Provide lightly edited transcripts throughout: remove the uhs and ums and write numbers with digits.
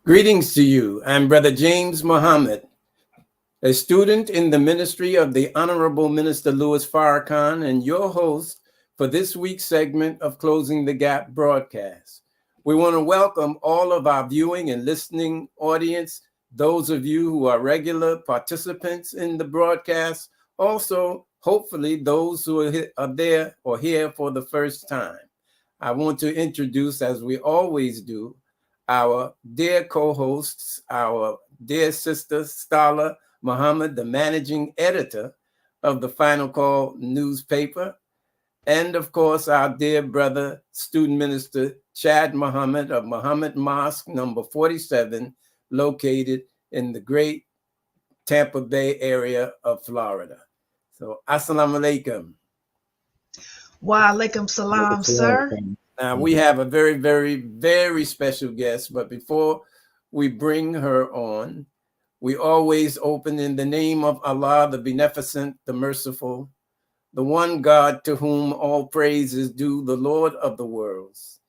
Greetings to you. I'm Brother James Muhammad, a student in the ministry of the Honorable Minister Louis Farrakhan, and your host for this week's segment of Closing the Gap broadcast. We want to welcome all of our viewing and listening audience, those of you who are regular participants in the broadcast, also, hopefully, those who are there or here for the first time. I want to introduce, as we always do, our dear co-hosts, our dear sister, Stala Muhammad, the managing editor of the Final Call newspaper, and of course, our dear brother, student minister, Chad Muhammad of Muhammad Mosque, number 47, located in the great Tampa Bay area of Florida. So, assalamu alaikum. Wa alaikum salam, sir. Now, we have a very, very, very special guest, but before we bring her on, we always open in the name of Allah, the Beneficent, the Merciful, the one God to whom all praise is due, the Lord of the worlds.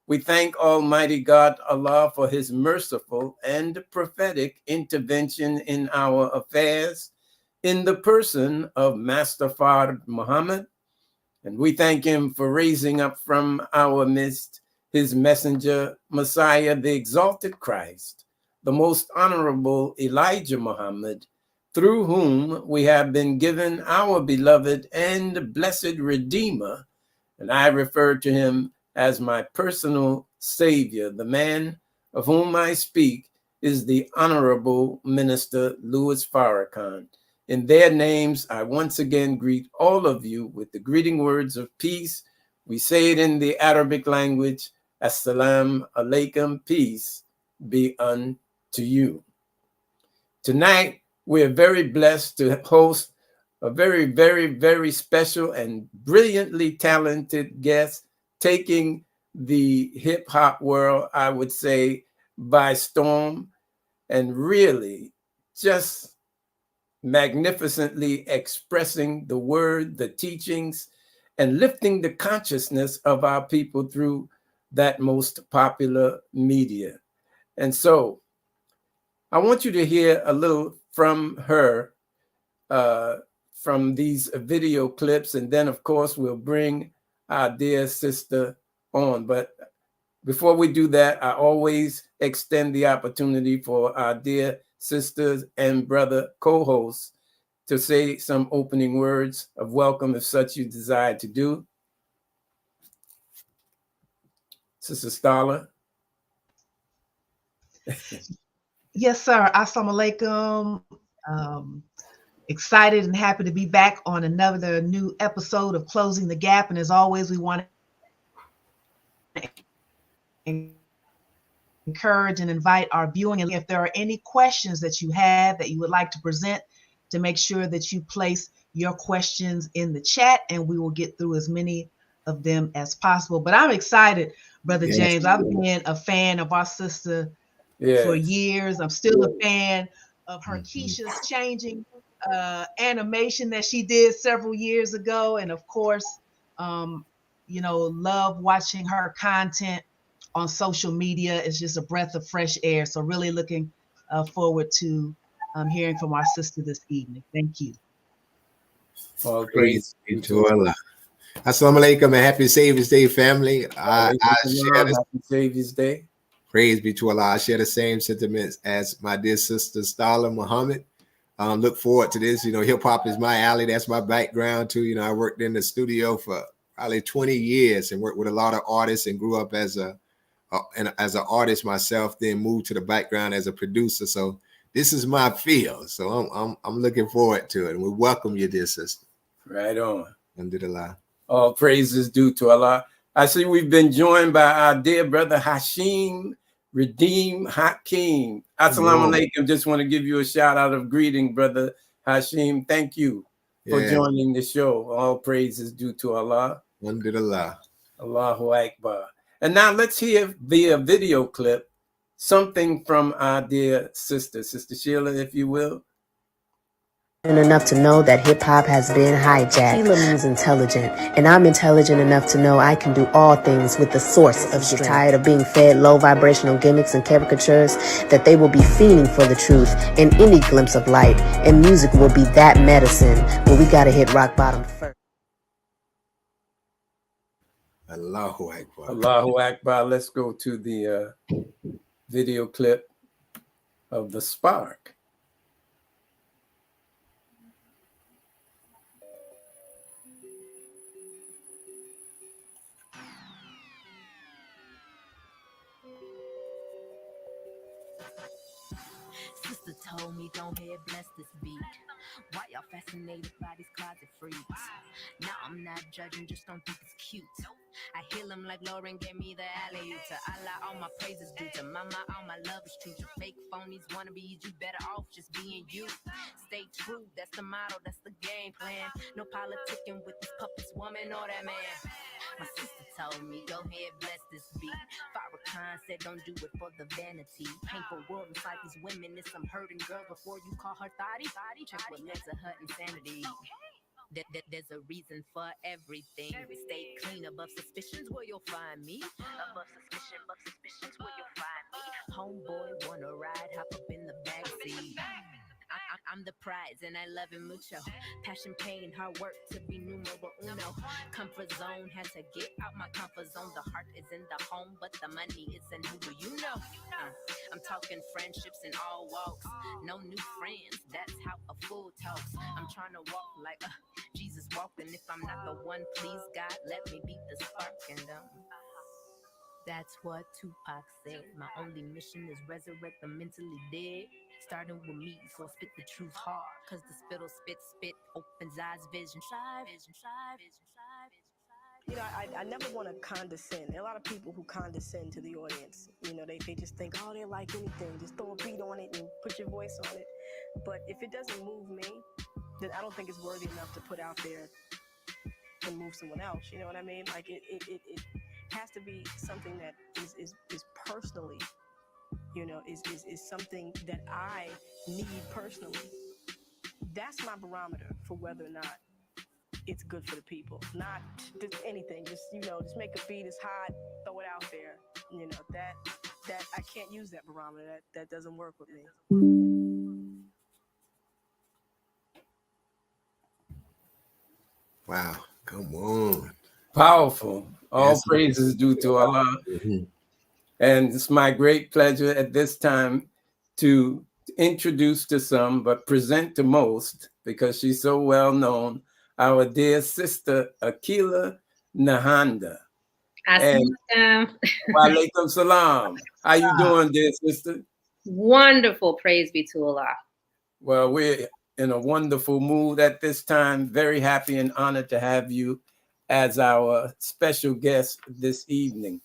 We thank Almighty God, Allah, for his merciful and prophetic intervention in our affairs in the person of Master Fard Muhammad. And we thank him for raising up from our midst his messenger, Messiah, the exalted Christ, the most honorable Elijah Muhammad, through whom we have been given our beloved and blessed Redeemer. And I refer to him as my personal Savior. The man of whom I speak is the Honorable Minister Louis Farrakhan. In their names, I once again greet all of you with the greeting words of peace. We say it in the Arabic language, Assalamu alaikum, peace be unto you. Tonight, we are very blessed to host a very, very, very special and brilliantly talented guest, taking the hip-hop world, I would say, by storm, and really just magnificently expressing the word, the teachings, and lifting the consciousness of our people through that most popular media. And so I want you to hear a little from her, from these video clips, and then, of course, we'll bring our dear sister on. But before we do that, I always extend the opportunity for our dear sisters and brother co-hosts to say some opening words of welcome if such you desire to do. Sister Stala. Yes, sir. Assalamu alaikum. Excited and happy to be back on another new episode of Closing the Gap. And as always, we want to encourage and invite our viewing. And if there are any questions that you have that you would like to present, to make sure that you place your questions in the chat, and we will get through as many of them as possible. But I'm excited, Brother James. I've been a fan of our sister for years. I'm still a fan of her Keisha's Changing animation that she did several years ago. And of course, love watching her content on social media. Is just a breath of fresh air. So really looking forward to hearing from our sister this evening. Thank you. All praise be to Allah. Assalamu alaikum and happy Savior's Day, family. I share this. Happy Savior's Day. Praise be to Allah. I share the same sentiments as my dear sister Stala Muhammad. Look forward to this. Hip hop is my alley. That's my background too. I worked in the studio for probably 20 years and worked with a lot of artists and grew up as an artist myself. Then moved to the background as a producer. So this is my field. So I'm looking forward to it. And we welcome you, dear sister. Right on. Alhamdulillah. All praises due to Allah. I see we've been joined by our dear brother Hashim Redeem Hakeem. Assalamu alaikum. Just want to give you a shout out of greeting, brother Hashim. Thank you for joining the show. All praises due to Allah. Alhamdulillah. Allahu Akbar. And now let's hear via video clip something from our dear sister, Sister Sheila, if you will. enough to know that hip-hop has been hijacked. Akilah means intelligent, and I'm intelligent enough to know I can do all things with the source of strength. Tired of being fed low vibrational gimmicks and caricatures, that they will be fiending for the truth in any glimpse of light, and music will be that medicine, but we gotta hit rock bottom first. Allahu Akbar. Allahu Akbar. Let's go to the video clip of the spark. Sister told me don't head bless this beat. Why y'all fascinated by these closet freaks? Now I'm not judging, just don't think it's cute. I heal them like Lauren gave me the alley. To Allah, all my praises due. To mama, all my love is true. To fake phonies, wannabes, you better off just being you. Stay true, that's the motto, that's the game plan. No politicking with this puppets, woman or that man. My sister told me, go ahead, bless this beat. Farrakhan said, don't do it for the vanity. Painful world inside these women is some hurting girls before you call her thotty. Check what led to her insanity. There's a reason for everything. Stay clean above suspicions where you'll find me. Above suspicions where you'll find me. Homeboy wanna ride, hop up in the backseat. I'm the prize and I love it mucho. Passion, pain, hard work to be numero uno. Comfort zone, had to get out my comfort zone. The heart is in the home, but the money is in who do you know? I'm talking friendships in all walks. No new friends, that's how a fool talks. I'm trying to walk like Jesus walked, and if I'm not the one, please God, let me be the spark. And that's what Tupac said. My only mission is resurrect the mentally dead. Starting with me, so I spit the truth hard. Cause the spittle spit, opens eyes, vision, strive. You know, I never want to condescend. There are a lot of people who condescend to the audience. You know, they just think, oh, they like anything. Just throw a beat on it and put your voice on it. But if it doesn't move me, then I don't think it's worthy enough to put out there and move someone else. You know what I mean? Like it has to be something that is personally, you know, is something that I need personally. That's my barometer for whether or not it's good for the people. Not just anything, just, you know, just make a beat, it's hot, throw it out there. You know, that I can't use that barometer. That doesn't work with me. Wow, come on. Powerful. All Yes, praises due to Allah. Mhm. And it's my great pleasure at this time to introduce to some, but present to most, because she's so well known, our dear sister, Akilah Nehanda. Walaikum salam. How you doing, dear sister? Wonderful. Praise be to Allah. Well, we're in a wonderful mood at this time. Very happy and honored to have you as our special guest this evening.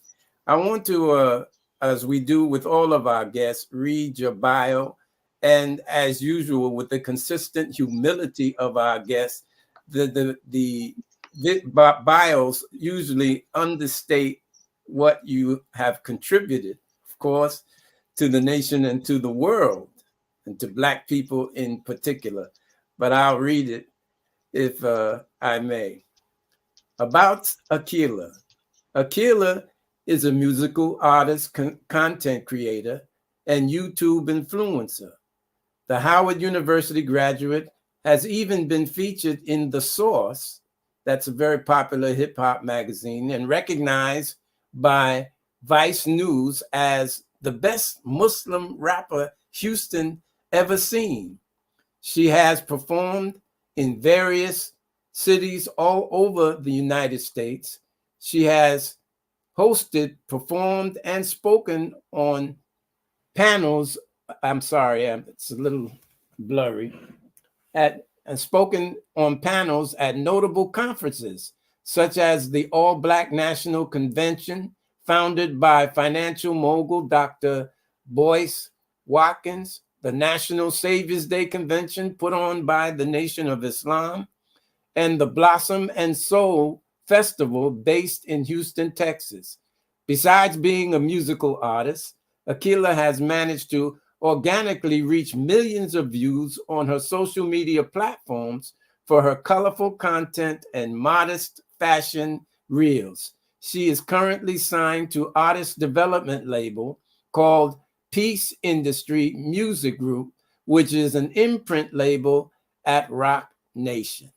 I want to, as we do with all of our guests, read your bio. And as usual, with the consistent humility of our guests, the bios usually understate what you have contributed, of course, to the nation and to the world, and to Black people in particular. But I'll read it if I may. About Akilah. Akilah is a musical artist, content creator, and YouTube influencer. The Howard University graduate has even been featured in The Source, that's a very popular hip-hop magazine, and recognized by Vice News as the best Muslim rapper Houston ever seen. She has performed in various cities all over the United States. She has hosted, performed, and spoken on panels. I'm sorry, it's a little blurry. And spoken on panels at notable conferences, such as the All Black National Convention, founded by financial mogul Dr. Boyce Watkins, the National Saviors Day Convention put on by the Nation of Islam, and the Blossom and Soul Festival based in Houston, Texas. Besides being a musical artist, Akilah has managed to organically reached millions of views on her social media platforms for her colorful content and modest fashion reels. She is currently signed to artist development label called Peace Industry Music Group, which is an imprint label at Rock Nation.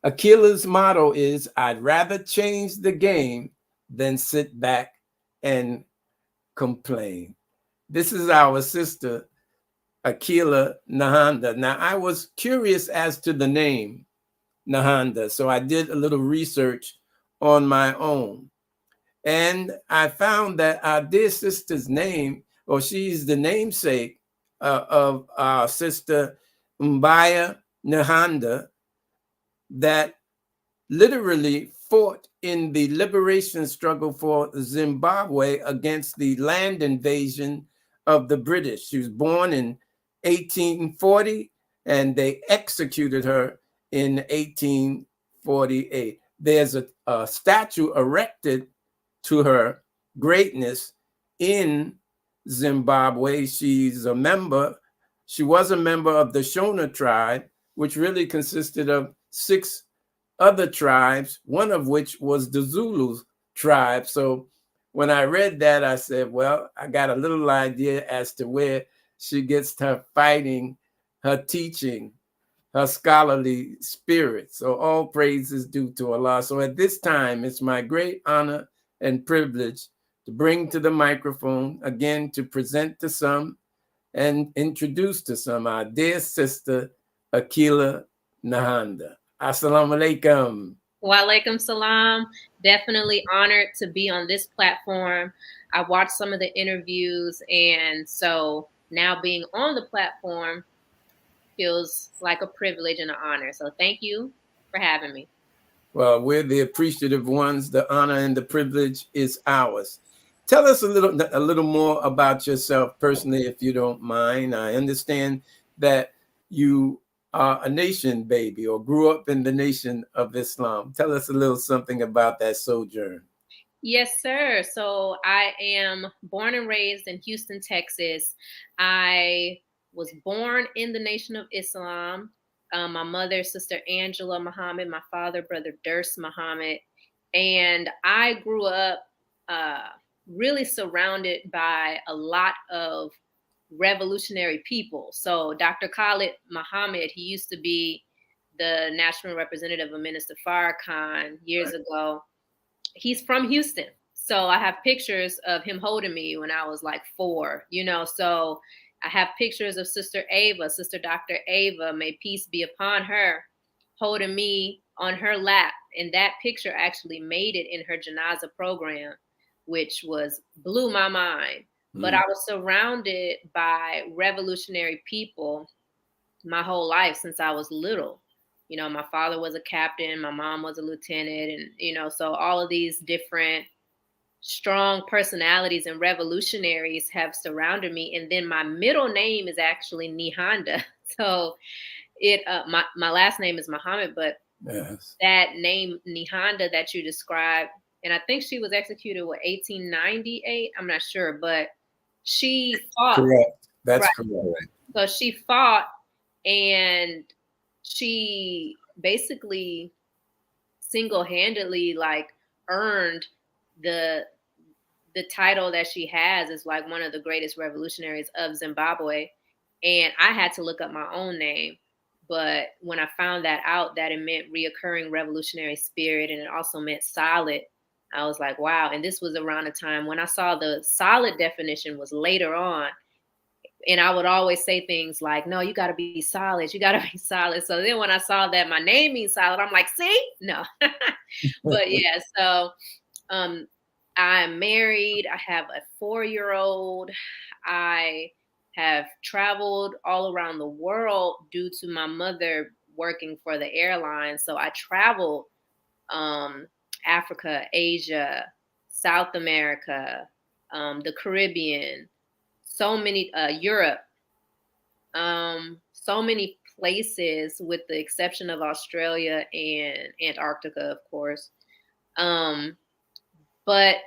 Akilah's motto is, I'd rather change the game than sit back and complain. This is our sister, Akilah Nehanda. Now, I was curious as to the name Nehanda, so I did a little research on my own. And I found that our dear sister's name, or she's the namesake of our sister Mbaya Nehanda, that literally fought in the liberation struggle for Zimbabwe against the land invasion of the British. She was born in 1840 and they executed her in 1848. There's a statue erected to her greatness in Zimbabwe. She was a member of the Shona tribe, which really consisted of 6 other tribes, one of which was the Zulu tribe. So when I read that, I said, well, I got a little idea as to where she gets her fighting, her teaching, her scholarly spirit. So all praise is due to Allah. So at this time, it's my great honor and privilege to bring to the microphone again to present to some and introduce to some our dear sister, Akilah Nehanda. Assalamu alaikum. Wa alaikum salam. Definitely honored to be on this platform. I watched some of the interviews, and so now being on the platform feels like a privilege and an honor. So thank you for having me. Well, we're the appreciative ones. The honor and the privilege is ours. Tell us a little more about yourself personally, if you don't mind. I understand that you are a nation baby or grew up in the Nation of Islam. Tell us a little something about that sojourn. Yes, sir. So I am born and raised in Houston, Texas. I was born in the Nation of Islam. My mother, Sister Angela Muhammad, my father, Brother Durs Muhammad. And I grew up really surrounded by a lot of revolutionary people. So Dr. Khalid Muhammad, he used to be the national representative of Minister Farrakhan years ago. He's from Houston. So I have pictures of him holding me when I was like 4, so I have pictures of Sister Ava, Sister Dr. Ava, may peace be upon her, holding me on her lap. And that picture actually made it in her Janaza program, which blew my mind. But I was surrounded by revolutionary people my whole life since I was little. My father was a captain, my mom was a lieutenant, and, so all of these different strong personalities and revolutionaries have surrounded me. And then my middle name is actually Nehanda. So my last name is Muhammad, but Yes. that name Nehanda that you described, and I think she was executed with 1898. I'm not sure, but she fought. Correct. That's right. correct. So she fought, and she basically single-handedly earned the title that she has as one of the greatest revolutionaries of Zimbabwe. And I had to look up my own name. But when I found that out, that it meant reoccurring revolutionary spirit, and it also meant solid, I was like, wow. And this was around the time when I saw the solid definition was later on. And I would always say things like, no, you got to be solid. You got to be solid. So then when I saw that my name means solid, I'm like, see? No. But yeah, so I'm married. I have a 4-year-old. I have traveled all around the world due to my mother working for the airline. So I traveled Africa, Asia, South America, the Caribbean, so many, Europe, so many places with the exception of Australia and Antarctica, of course. But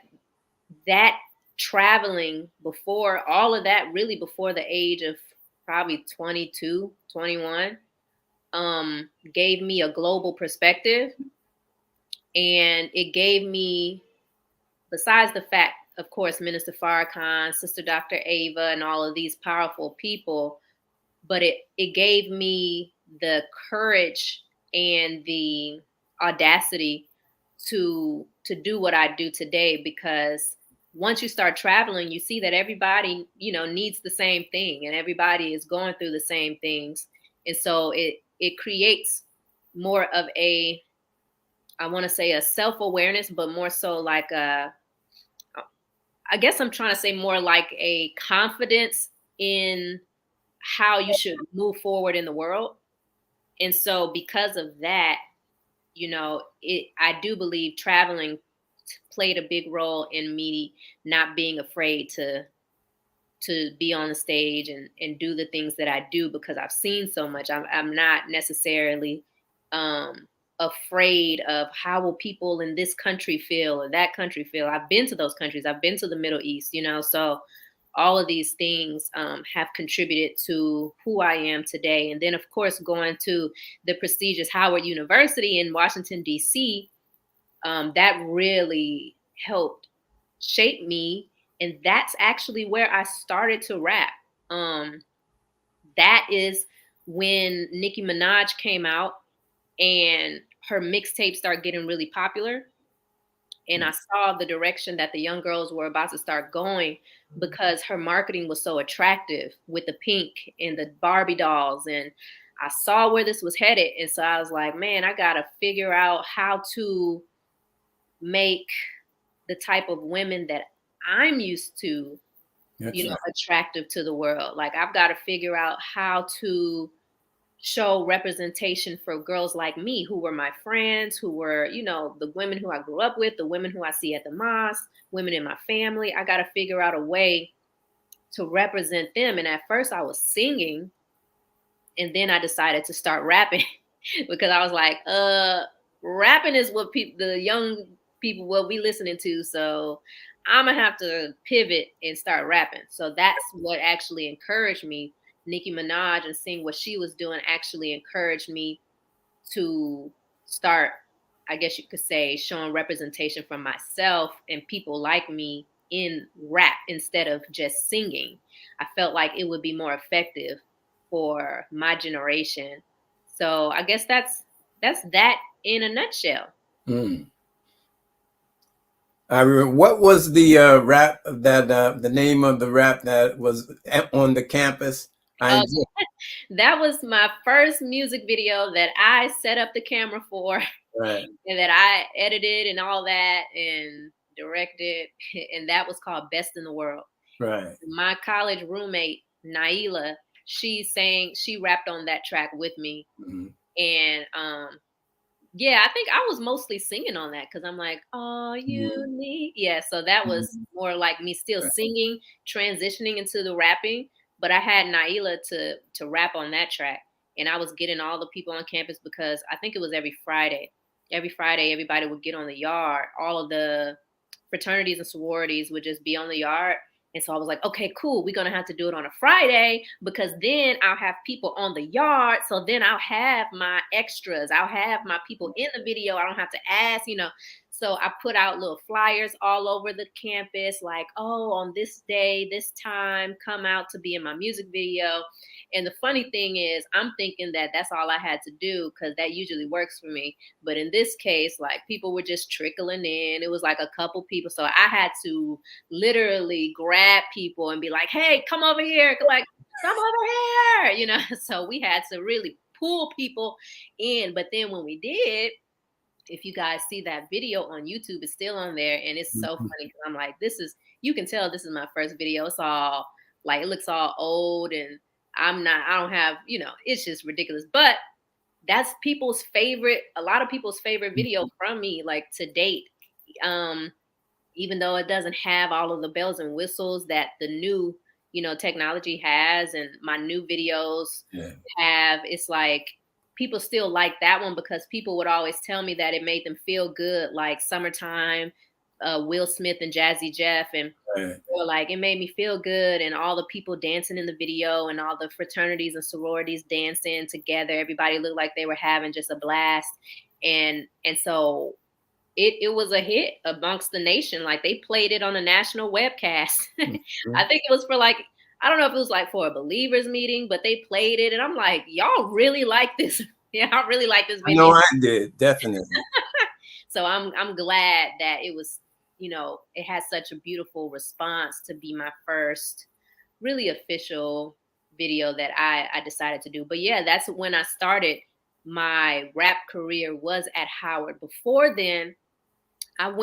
that traveling before all of that, really before the age of probably 22, 21, gave me a global perspective. And it gave me, besides the fact, of course, Minister Farrakhan, Sister Dr. Ava, and all of these powerful people, but it gave me the courage and the audacity to do what I do today, because once you start traveling, you see that everybody, needs the same thing, and everybody is going through the same things. And so it creates more of a, I want to say, a self-awareness, but more so like I guess I'm trying to say more like a confidence in how you should move forward in the world. And so because of that, I do believe traveling played a big role in me not being afraid to be on the stage and do the things that I do, because I've seen so much. I'm not necessarily afraid of how will people in this country feel or that country feel. I've been to those countries. I've been to the Middle East, so all of these things have contributed to who I am today. And then, of course, going to the prestigious Howard University in Washington, D.C., that really helped shape me. And that's actually where I started to rap. That is when Nicki Minaj came out and her mixtape started getting really popular. And I saw the direction that the young girls were about to start going, because her marketing was so attractive with the pink and the Barbie dolls. And I saw where this was headed. And so I was like, man, I got to figure out how to make the type of women that I'm used to, attractive to the world. Like, I've got to figure out how to show representation for girls like me, who were my friends, who were, the women who I grew up with, the women who I see at the mosque, women in my family. I got to figure out a way to represent them. And at first I was singing, and then I decided to start rapping because I was like, rapping is what the young people will be listening to. So I'm gonna have to pivot and start rapping. So that's what actually encouraged me. Nicki Minaj and seeing what she was doing actually encouraged me to start, I guess you could say, showing representation from myself and people like me in rap instead of just singing. I felt like it would be more effective for my generation. So I guess that's that in a nutshell. Mm. I remember, what was the rap that the name of the rap that was on the campus? That was my first music video that I set up the camera for, Right. and that I edited and all that and directed, and that was called Best in the World. Right. My college roommate, Naila, she rapped on that track with me. Mm-hmm. And yeah, I think I was mostly singing on that because I'm like, all you need. Yeah, so that was more like me still singing, transitioning into the rapping. But I had Naila to rap on that track. And I was getting all the people on campus, because I think it was every Friday. Every Friday, everybody would get on the yard. All of the fraternities and sororities would just be on the yard. And so I was like, okay, cool. We're going to have to do it on a Friday, because then I'll have people on the yard. So then I'll have my extras. I'll have my people in the video. I don't have to ask, So I put out little flyers all over the campus, like, oh, on this day, this time, come out to be in my music video. And the funny thing is, I'm thinking that that's all I had to do, because that usually works for me. But in this case, like, people were just trickling in. It was like a couple people. So I had to literally grab people and be like, hey, come over here. Like, come over here. So we had to really pull people in. But then when we did, if you guys see that video on YouTube, it's still on there. And it's so funny, because I'm like, you can tell this is my first video. It's all like, it looks all old, and I don't have, it's just ridiculous. But that's a lot of people's favorite video from me, like, to date. Even though it doesn't have all of the bells and whistles that the new, technology has, and my new videos have, it's like, people still like that one, because people would always tell me that it made them feel good, like Summertime, Will Smith and Jazzy Jeff. And Right. Or like it made me feel good, and all the people dancing in the video and all the fraternities and sororities dancing together. Everybody looked like they were having just a blast. And so it was a hit amongst the nation. Like they played it on a national webcast. Mhm. I think it was for like, I don't know if it was like for a believers meeting, but they played it and I'm like, y'all really like this. Yeah, I really like this I know video. I did, definitely. So I'm glad that it was, it had such a beautiful response to be my first really official video that I decided to do. But yeah, that's when I started my rap career, was at Howard. Before then, I've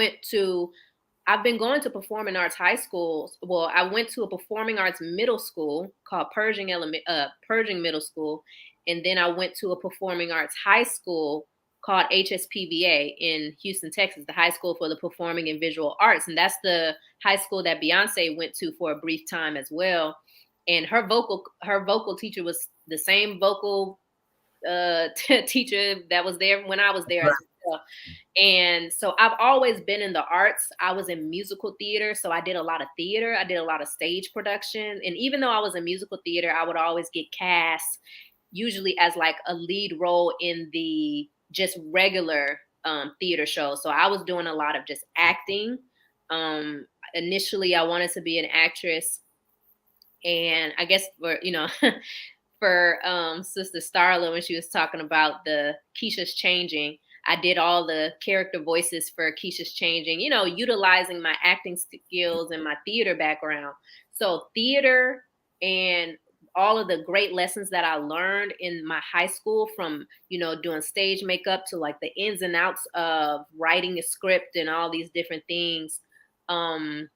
been going to performing arts high schools. Well, I went to a performing arts middle school called Pershing Middle School, and then I went to a performing arts high school called HSPVA in Houston, Texas, the High School for the Performing and Visual Arts, and that's the high school that Beyonce went to for a brief time as well. And her vocal teacher was the same vocal teacher that was there when I was there as well. And so I've always been in the arts. I was in musical theater, so I did a lot of theater. I did a lot of stage production. And even though I was in musical theater, I would always get cast, usually as like a lead role in the just regular theater show. So I was doing a lot of just acting. Initially, I wanted to be an actress. And I guess for Sister Starla, when she was talking about the Keisha's Changing, I did all the character voices for Keisha's Changing, utilizing my acting skills and my theater background. So theater and all of the great lessons that I learned in my high school, from, doing stage makeup to like the ins and outs of writing a script and all these different things. And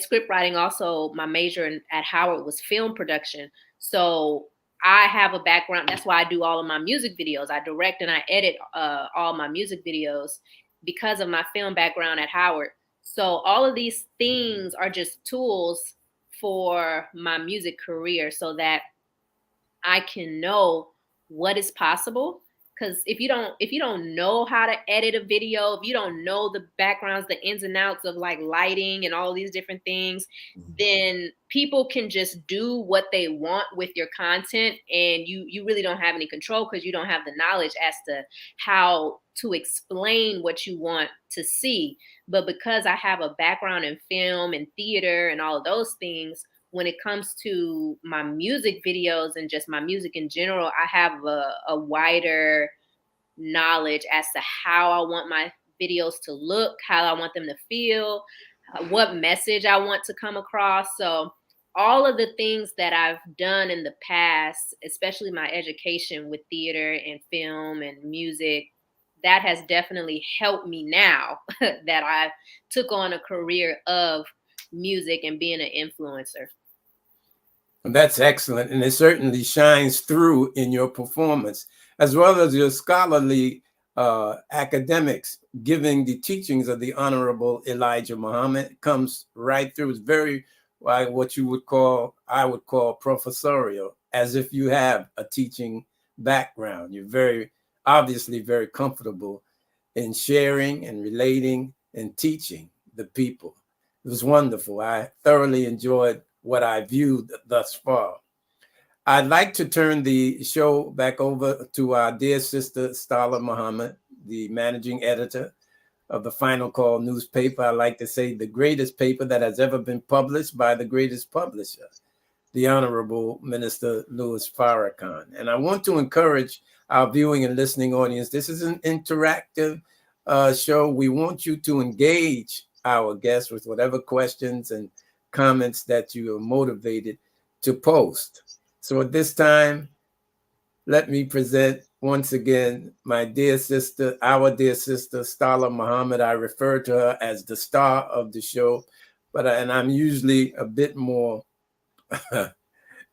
script writing, also my major at Howard was film production. So I have a background. That's why I do all of my music videos. I direct and I edit all my music videos because of my film background at Howard. So all of these things are just tools for my music career so that I can know what is possible. Because if you don't know how to edit a video, if you don't know the backgrounds, the ins and outs of like lighting and all these different things, then people can just do what they want with your content, and you really don't have any control because you don't have the knowledge as to how to explain what you want to see. But because I have a background in film and theater and all of those things, when it comes to my music videos and just my music in general, I have a wider knowledge as to how I want my videos to look, how I want them to feel, what message I want to come across. So all of the things that I've done in the past, especially my education with theater and film and music, that has definitely helped me now that I took on a career of music and being an influencer. That's excellent. And it certainly shines through in your performance, as well as your scholarly academics, giving the teachings of the Honorable Elijah Muhammad comes right through. It's very what I would call professorial, as if you have a teaching background. You're obviously very comfortable in sharing and relating and teaching the people. It was wonderful. I thoroughly enjoyed what I viewed thus far. I'd like to turn the show back over to our dear sister, Starla Muhammad, the managing editor of the Final Call newspaper. I like to say the greatest paper that has ever been published by the greatest publisher, the Honorable Minister Louis Farrakhan. And I want to encourage our viewing and listening audience. This is an interactive show. We want you to engage our guests with whatever questions and comments that you are motivated to post. So at this time, let me present once again my dear sister, our dear sister, Starla Muhammad. I refer to her as the star of the show, and I'm usually a bit more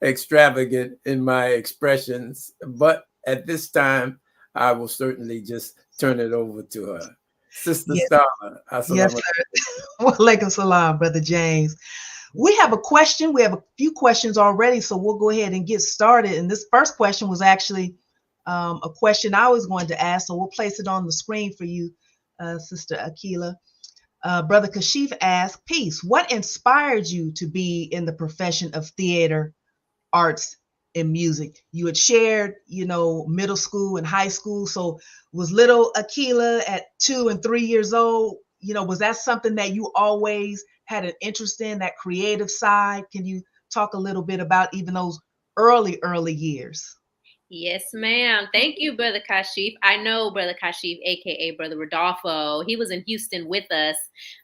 extravagant in my expressions. But at this time, I will certainly just turn it over to her. Sister Starla. Yes, sir. Walaikum salam, Brother James. We have a question. We have a few questions already, so we'll go ahead and get started. And this first question was actually a question I was going to ask, so we'll place it on the screen for you, Sister Akilah. Brother Kashif asked, peace, what inspired you to be in the profession of theater, arts, and music? You had shared, middle school and high school. So was little Akilah at 2 and 3 years old, was that something that you always had an interest in, that creative side? Can you talk a little bit about even those early years? Yes, ma'am. Thank you, Brother Kashif. I know Brother Kashif, aka Brother Rodolfo. He was in Houston with us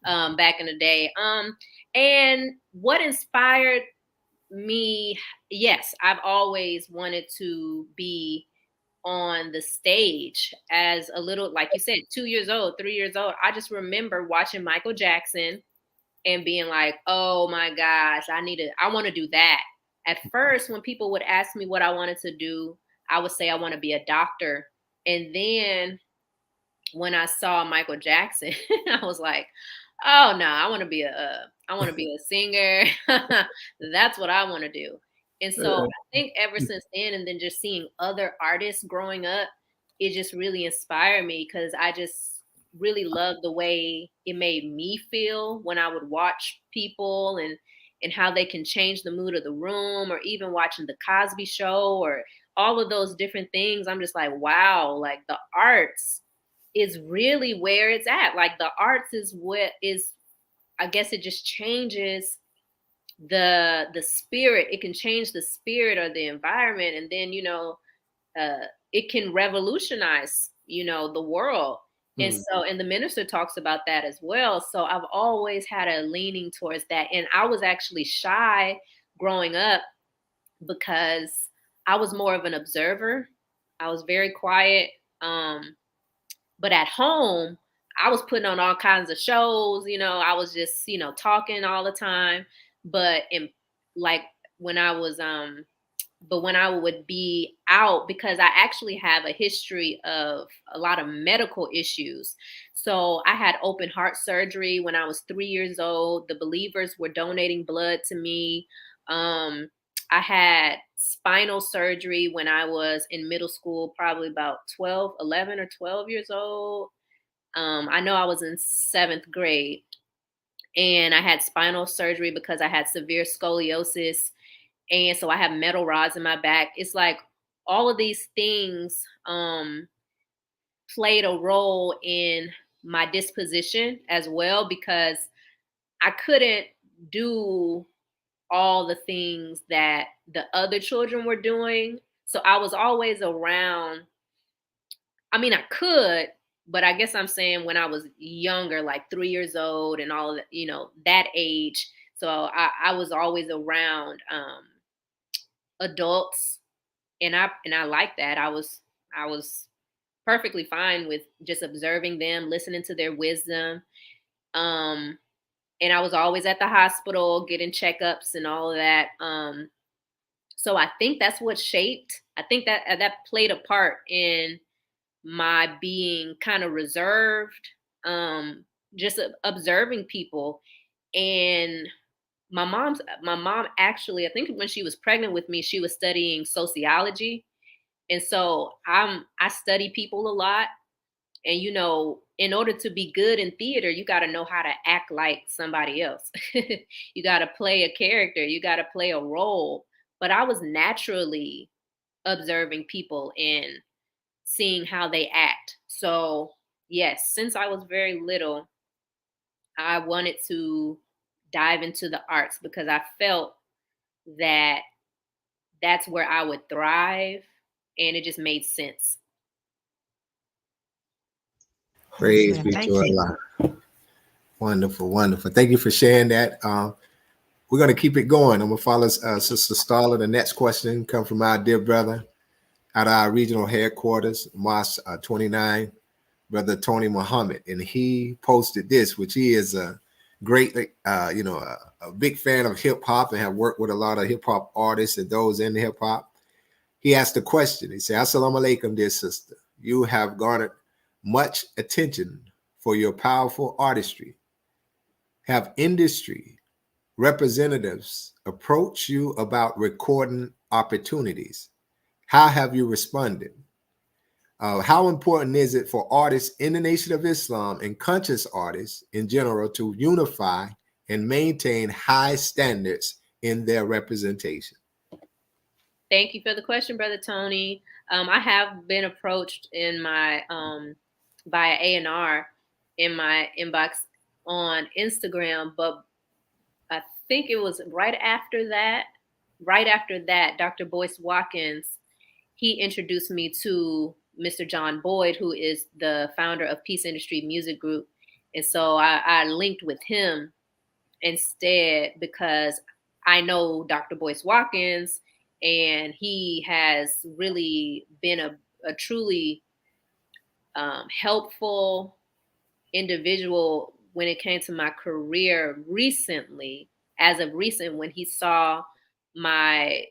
back in the day. And what inspired me? Yes, I've always wanted to be on the stage as a little, like you said, 2 years old, 3 years old. I just remember watching Michael Jackson and being like, oh my gosh, I want to do that. At first, when people would ask me what I wanted to do, I would say I want to be a doctor. And then when I saw Michael Jackson, I was like, oh no, I want to be a singer. That's what I want to do. And so I think ever since then, and then just seeing other artists growing up, it just really inspired me, because I just really loved the way it made me feel when I would watch people and how they can change the mood of the room, or even watching the Cosby Show or all of those different things. I'm just like, wow, like the arts is really where it's at. Like the arts is what is, I guess it just changes the spirit. It can change the spirit or the environment, and then it can revolutionize the world. And so, and the minister talks about that as well. So I've always had a leaning towards that. And I was actually shy growing up because I was more of an observer. I was very quiet. But at home, I was putting on all kinds of shows. I was just, talking all the time. But in like when I was but when I would be out, because I actually have a history of a lot of medical issues. So I had open heart surgery when I was 3 years old. The believers were donating blood to me. I had spinal surgery when I was in middle school, probably about 11 or 12 years old. I know I was in 7th grade, and I had spinal surgery because I had severe scoliosis. And so I have metal rods in my back. It's like all of these things played a role in my disposition as well, because I couldn't do all the things that the other children were doing. So I was always around. I mean, I could, but I guess I'm saying when I was younger, like 3 years old and all of that, that age. So I was always around adults, and I like that. I was perfectly fine with just observing them, listening to their wisdom. And I was always at the hospital getting checkups and all of that. So I think that's what shaped. I think that played a part in my being kind of reserved, just observing people. And my mom actually, I think when she was pregnant with me, she was studying sociology. And so I study people a lot. And in order to be good in theater, you got to know how to act like somebody else. You got to play a character, you got to play a role. But I was naturally observing people and seeing how they act. So, yes, since I was very little, I wanted to dive into the arts because I felt that that's where I would thrive, and it just made sense. Praise be Thank to you. Allah. Wonderful, wonderful. Thank you for sharing that. We're going to keep it going. I'm going to follow Sister Starla. The next question comes from our dear brother at our regional headquarters, Mosque 29, Brother Tony Muhammad. And he posted this, which he is a great, a big fan of hip hop and have worked with a lot of hip hop artists and those in hip hop. He asked a question. He said, Assalamu alaikum, dear sister. You have garnered much attention for your powerful artistry. Have industry representatives approach you about recording opportunities? How have you responded? How important is it for artists in the Nation of Islam and conscious artists in general to unify and maintain high standards in their representation? Thank you for the question, Brother Tony. I have been approached in my via A&R in my inbox on Instagram, but I think it was right after that. Right after that, Dr. Boyce Watkins, he introduced me to Mr. John Boyd, who is the founder of Peace Industry Music Group. And so I linked with him instead because I know Dr. Boyce Watkins, and he has really been a truly helpful individual when it came to my career recently. As of recent, when he saw my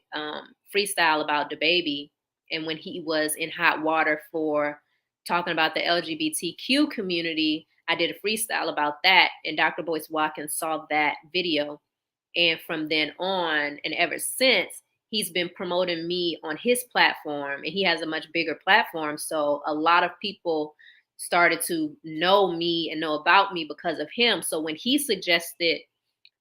freestyle about the baby, and when he was in hot water for talking about the LGBTQ community, I did a freestyle about that, and Dr. Boyce Watkins saw that video. And from then on, and ever since, he's been promoting me on his platform, and he has a much bigger platform. So a lot of people started to know me and know about me because of him. So when he suggested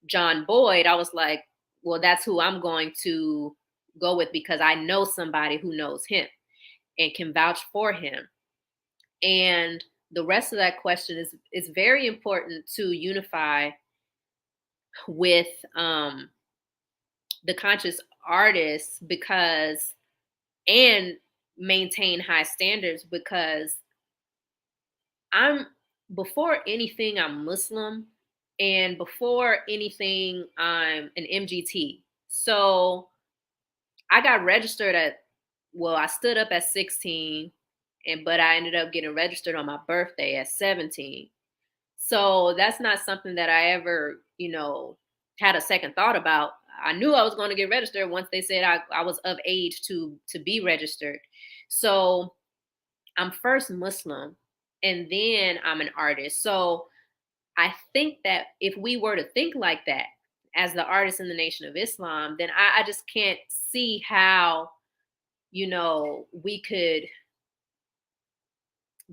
John Boyd, I was like, well, that's who I'm going to go with, because I know somebody who knows him and can vouch for him. And the rest of that question is very important to unify with the conscious artists, because, and maintain high standards, because before anything, I'm Muslim, and before anything, I'm an MGT. So I got registered I stood up at 16, but I ended up getting registered on my birthday at 17. So that's not something that I ever, had a second thought about. I knew I was going to get registered once they said I was of age to be registered. So I'm first Muslim, and then I'm an artist. So I think that if we were to think like that as the artists in the Nation of Islam, then I just can't see how, we could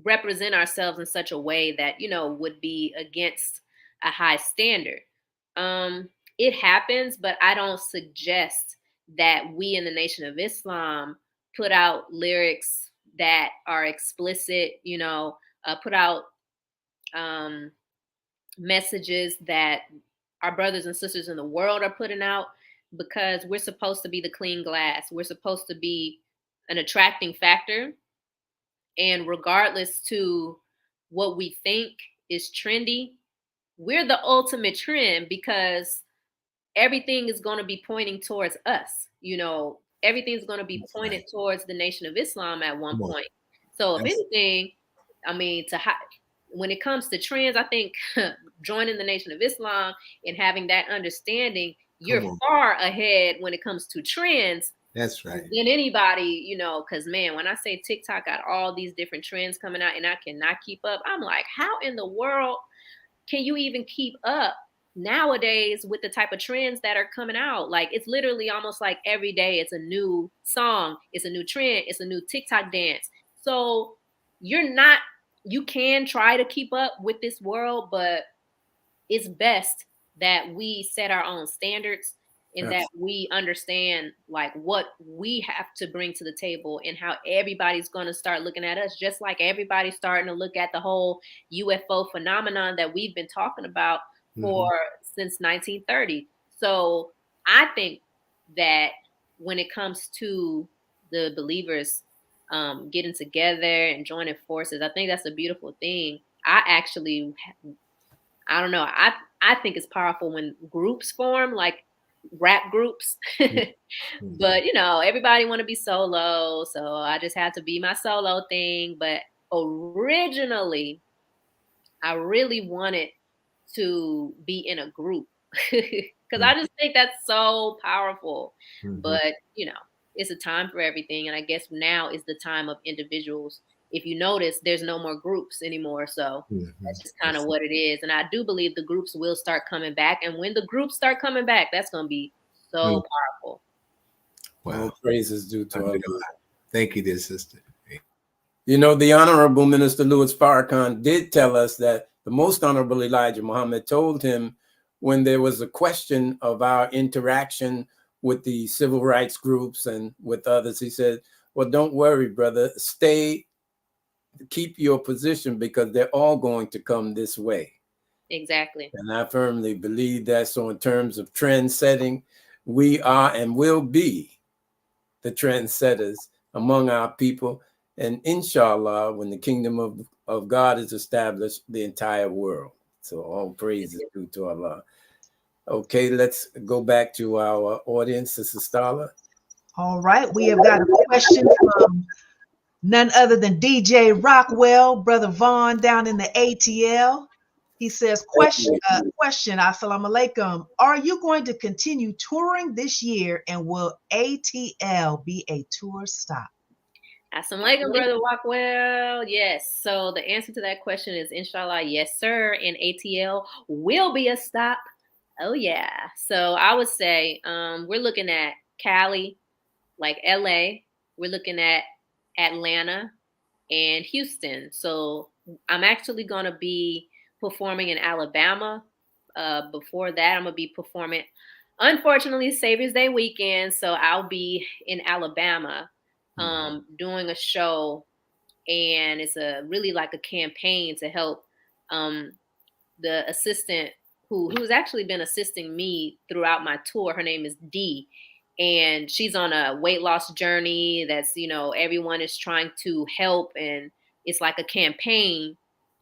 represent ourselves in such a way that, would be against a high standard. It happens, but I don't suggest that we in the Nation of Islam put out lyrics that are explicit, put out messages that our brothers and sisters in the world are putting out, because we're supposed to be the clean glass. We're supposed to be an attracting factor. And regardless to what we think is trendy, we're the ultimate trend, because everything is going to be pointing towards us. Everything's going to be pointed towards the Nation of Islam at one point. So if anything, when it comes to trends, I think joining the Nation of Islam and having that understanding, you're far ahead when it comes to trends. That's right. Than anybody, because man, when I say TikTok got all these different trends coming out and I cannot keep up, I'm like, how in the world can you even keep up nowadays with the type of trends that are coming out? Like, it's literally almost like every day it's a new song, it's a new trend, it's a new TikTok dance. So you can try to keep up with this world, but it's best that we set our own standards, and that we understand like what we have to bring to the table, and how everybody's going to start looking at us, just like everybody's starting to look at the whole UFO phenomenon that we've been talking about since 1930. So I think that when it comes to the believers getting together and joining forces, I think that's a beautiful thing. I don't know. I think it's powerful when groups form, like rap groups. But everybody want to be solo, so I just had to be my solo thing. But originally, I really wanted to be in a group, because I just think that's so powerful. But it's a time for everything, and I guess now is the time of individuals. If you notice, there's no more groups anymore, so that's just kind of what it is. And I do believe the groups will start coming back, and when the groups start coming back, that's going to be so powerful. Wow. All praises due to Allah. Thank you, dear sister. You know, the Honorable Minister Louis Farrakhan did tell us that the Most Honorable Elijah Muhammad told him when there was a question of our interaction with the civil rights groups and with others, he said, well, don't worry, brother, keep your position because they're all going to come this way. Exactly. And I firmly believe that. So in terms of trend setting, we are and will be the trendsetters among our people. And inshallah, when the kingdom of God is established, the entire world. So all praise is due to Allah. Okay, let's go back to our audience, Sister Starla. All right, we have got a question from none other than DJ Rockwell, Brother Vaughn down in the ATL. He says, question, assalamu alaikum. Are you going to continue touring this year, and will ATL be a tour stop? Assalamu alaikum, Brother Rockwell. Yes. So the answer to that question is inshallah, yes, sir. And ATL will be a stop. Oh, yeah. So I would say we're looking at Cali, like LA. We're looking at Atlanta and Houston. So I'm actually going to be performing in Alabama. Before that, I'm going to be performing, unfortunately, Savior's Day weekend. So I'll be in Alabama doing a show. And it's really like a campaign to help the assistant who's actually been assisting me throughout my tour. Her name is Dee. And she's on a weight loss journey that's, everyone is trying to help. And it's like a campaign.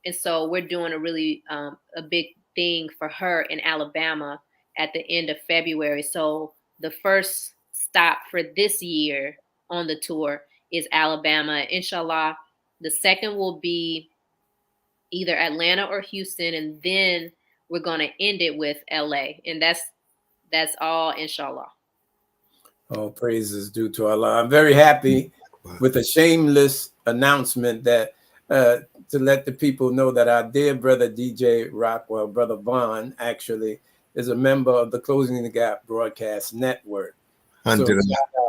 And so we're doing a really a big thing for her in Alabama at the end of February. So the first stop for this year on the tour is Alabama. Inshallah, the second will be either Atlanta or Houston. And then we're going to end it with LA. And that's all, inshallah. All praises due to Allah. I'm very happy with a shameless announcement that to let the people know that our dear brother DJ Rockwell, Brother Vaughn, actually is a member of the Closing the Gap Broadcast Network. So shout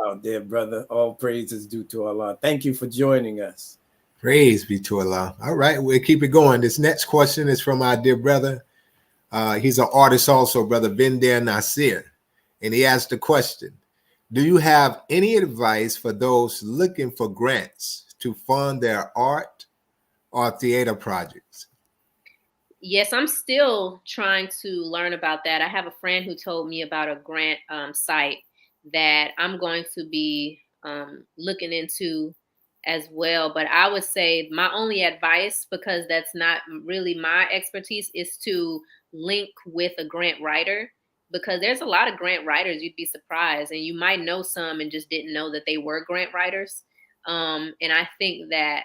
out, dear brother. All praises due to Allah. Thank you for joining us. Praise be to Allah. All right, we'll keep it going. This next question is from our dear brother. He's an artist also, Brother Bender Nasir. And he asked the question, do you have any advice for those looking for grants to fund their art or theater projects? Yes, I'm still trying to learn about that. I have a friend who told me about a grant site that I'm going to be looking into as well. But I would say my only advice, because that's not really my expertise, is to link with a grant writer. Because there's a lot of grant writers, you'd be surprised. And you might know some and just didn't know that they were grant writers. And I think that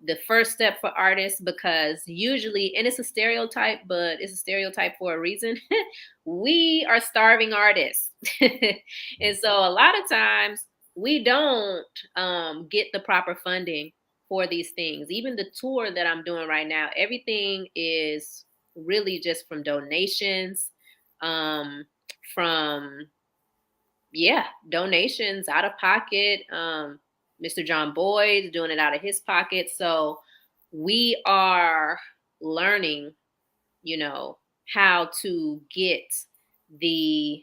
the first step for artists, because usually, and it's a stereotype, but it's a stereotype for a reason, we are starving artists. And so a lot of times we don't get the proper funding for these things. Even the tour that I'm doing right now, everything is really just from donations. Donations out of pocket. Mr. John Boyd's doing it out of his pocket. So we are learning, how to get the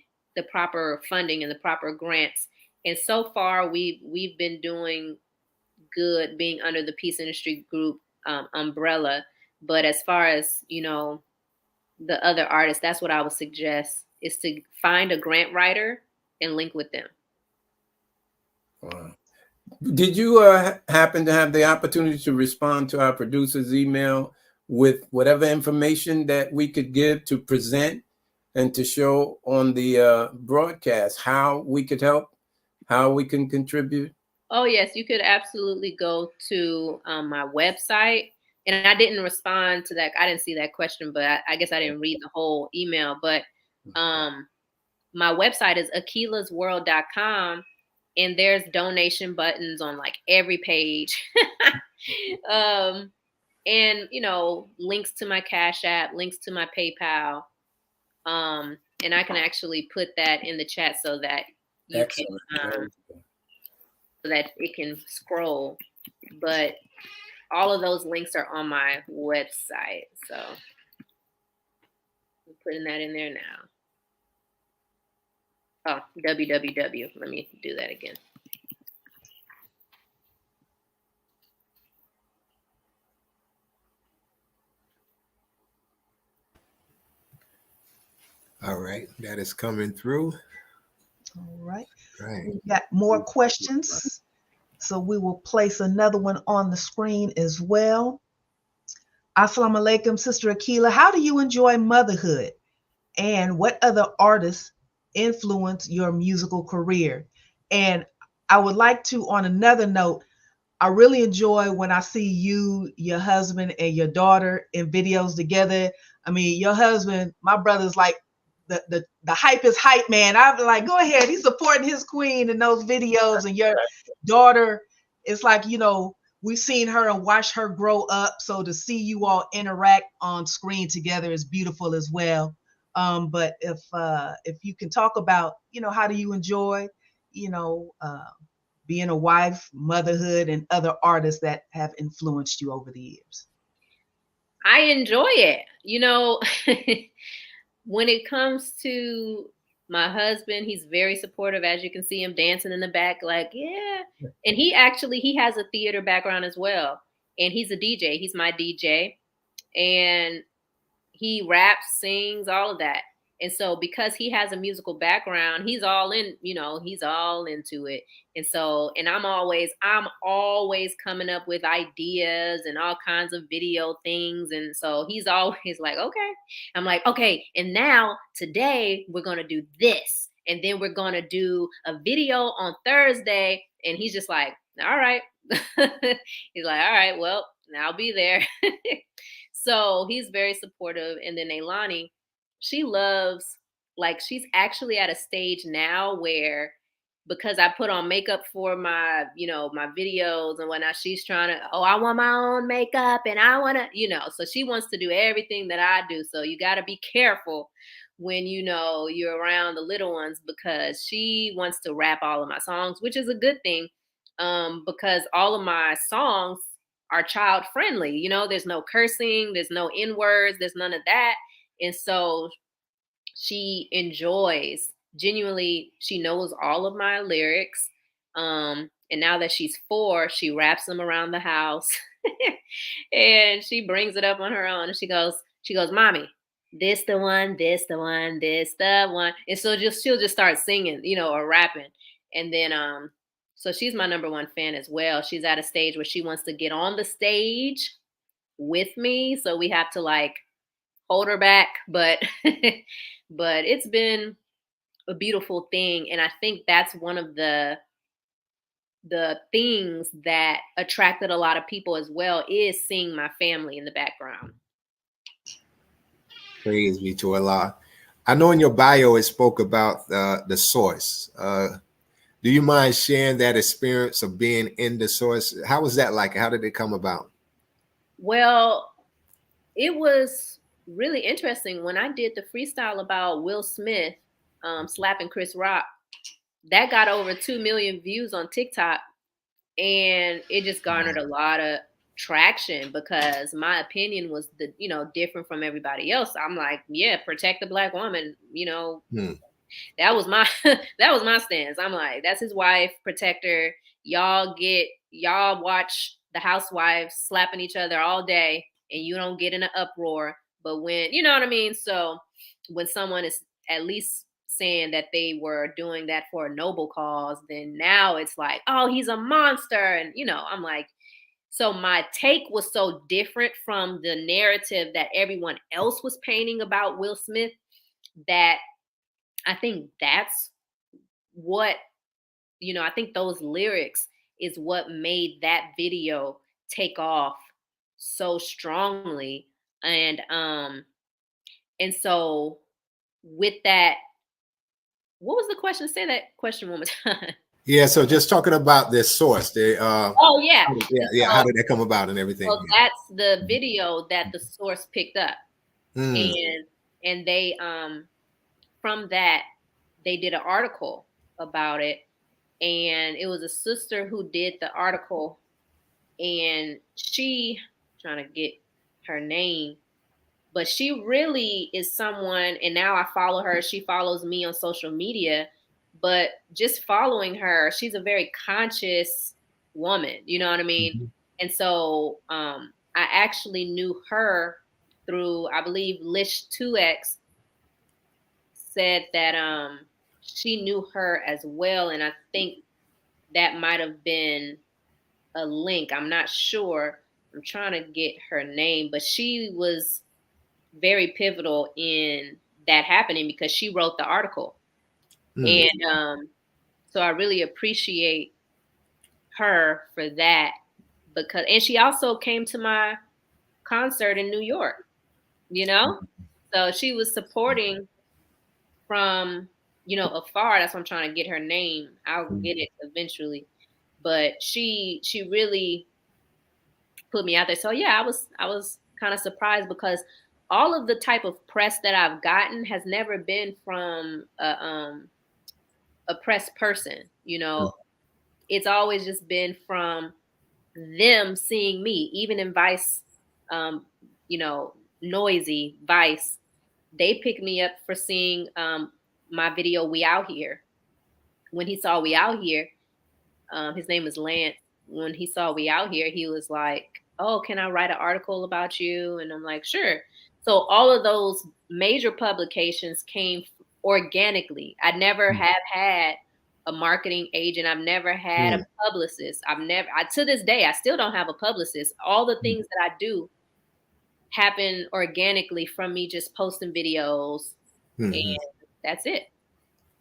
proper funding and the proper grants. And so far we've been doing good being under the Peace Industry Group umbrella. But as far as, the other artists, that's what I would suggest, is to find a grant writer and link with them. Wow. Did you happen to have the opportunity to respond to our producer's email with whatever information that we could give to present and to show on the broadcast how we could help, how we can contribute? Oh, yes, you could absolutely go to my website. And I didn't respond to that. I didn't see that question, but I guess I didn't read the whole email. But my website is akilahsworld.com, and there's donation buttons on like every page. And, links to my Cash App, links to my PayPal. And I can actually put that in the chat so that you can, so that it can scroll. But all of those links are on my website. So I'm putting that in there now. Oh, www. Let me do that again. All right, that is coming through. All right. Right. We've got more questions. So we will place another one on the screen as well. Assalamu alaikum, Sister Akilah. How do you enjoy motherhood? And what other artists influence your musical career? And I would like to, on another note, I really enjoy when I see you, your husband, and your daughter in videos together. I mean, your husband, my brother's like the hype is hype man. I'm like, go ahead. He's supporting his queen in those videos, and your daughter, it's like, you know, we've seen her and watched her grow up. So to see you all interact on screen together is beautiful as well. But if you can talk about, you know, how do you enjoy, you know, being a wife, motherhood, and other artists that have influenced you over the years? I enjoy it. You know, when it comes to my husband, he's very supportive. As you can see him dancing in the back, like, yeah. And he has a theater background as well. And he's a DJ. He's my DJ. And he raps, sings, all of that. And so because he has a musical background, he's all in, you know, he's all into it. And so, and I'm always coming up with ideas and all kinds of video things. And so he's always like, okay. I'm like, okay. And now today we're going to do this. And then we're going to do a video on Thursday. And he's just like, all right. He's like, all right, well, I'll be there. So he's very supportive. And then Ailani, she loves, like, she's actually at a stage now where, because I put on makeup for my, you know, my videos and whatnot, she's trying to, oh, I want my own makeup and I want to, you know, so she wants to do everything that I do. So you got to be careful when, you know, you're around the little ones, because she wants to rap all of my songs, which is a good thing, because all of my songs are child friendly. You know, there's no cursing, there's no N words, there's none of that. And so she enjoys, genuinely, she knows all of my lyrics. And now that she's 4, she raps them around the house. And she brings it up on her own. And she goes, Mommy, this the one, this the one, this the one. And so she'll just start singing, you know, or rapping. And then so she's my number one fan as well. She's at a stage where she wants to get on the stage with me. So we have to like hold her back, but but it's been a beautiful thing. And I think that's one of the things that attracted a lot of people as well, is seeing my family in the background. Praise be to Allah. I know in your bio it spoke about the source. Do you mind sharing that experience of being in the source? How was that like? How did it come about? Well, it was really interesting when I did the freestyle about Will Smith slapping Chris Rock. That got over 2 million views on TikTok, and it just garnered a lot of traction because my opinion was different from everybody else. I'm like, yeah, protect the Black woman, you know. That was my stance. I'm like, that's his wife, protect her. Y'all watch the housewives slapping each other all day and you don't get in an uproar. But when, you know what I mean? So when someone is at least saying that they were doing that for a noble cause, then now it's like, oh, he's a monster. And, you know, I'm like, so my take was so different from the narrative that everyone else was painting about Will Smith, that I think that's what, you know, I think those lyrics is what made that video take off so strongly. And so with that, what was the question? Say that question one more time. Yeah, so just talking about this source. Oh yeah. Yeah. How did that come about and everything? Well, that's the video that the source picked up. And they from that they did an article about it, and it was a sister who did the article, and she, trying to get her name, but she really is someone, and now I follow her. She follows me on social media, but just following her, she's a very conscious woman. You know what I mean? Mhm. And so I actually knew her through, I believe, Lish 2X said that she knew her as well, and I think that might have been a link. I'm not sure. I'm trying to get her name, but she was very pivotal in that happening because she wrote the article. Mm. And so I really appreciate her for that, because and she also came to my concert in New York, you know? So she was supporting from, afar. That's why I'm trying to get her name. I'll get it eventually. But she really put me out there. So yeah, I was kind of surprised because all of the type of press that I've gotten has never been from a press person. It's always just been from them seeing me. Even in Vice, um, Noisy Vice, they picked me up for seeing my video "We Out Here." When he saw "We Out Here," his name is Lance. When he saw "We Out Here," he was like, "Oh, can I write an article about you?" And I'm like, "Sure." So all of those major publications came organically. I never have had a marketing agent. I've never had a Mm. publicist. To this day, I still don't have a publicist. All the things that I do happen organically from me just posting videos, and Mhm. that's it.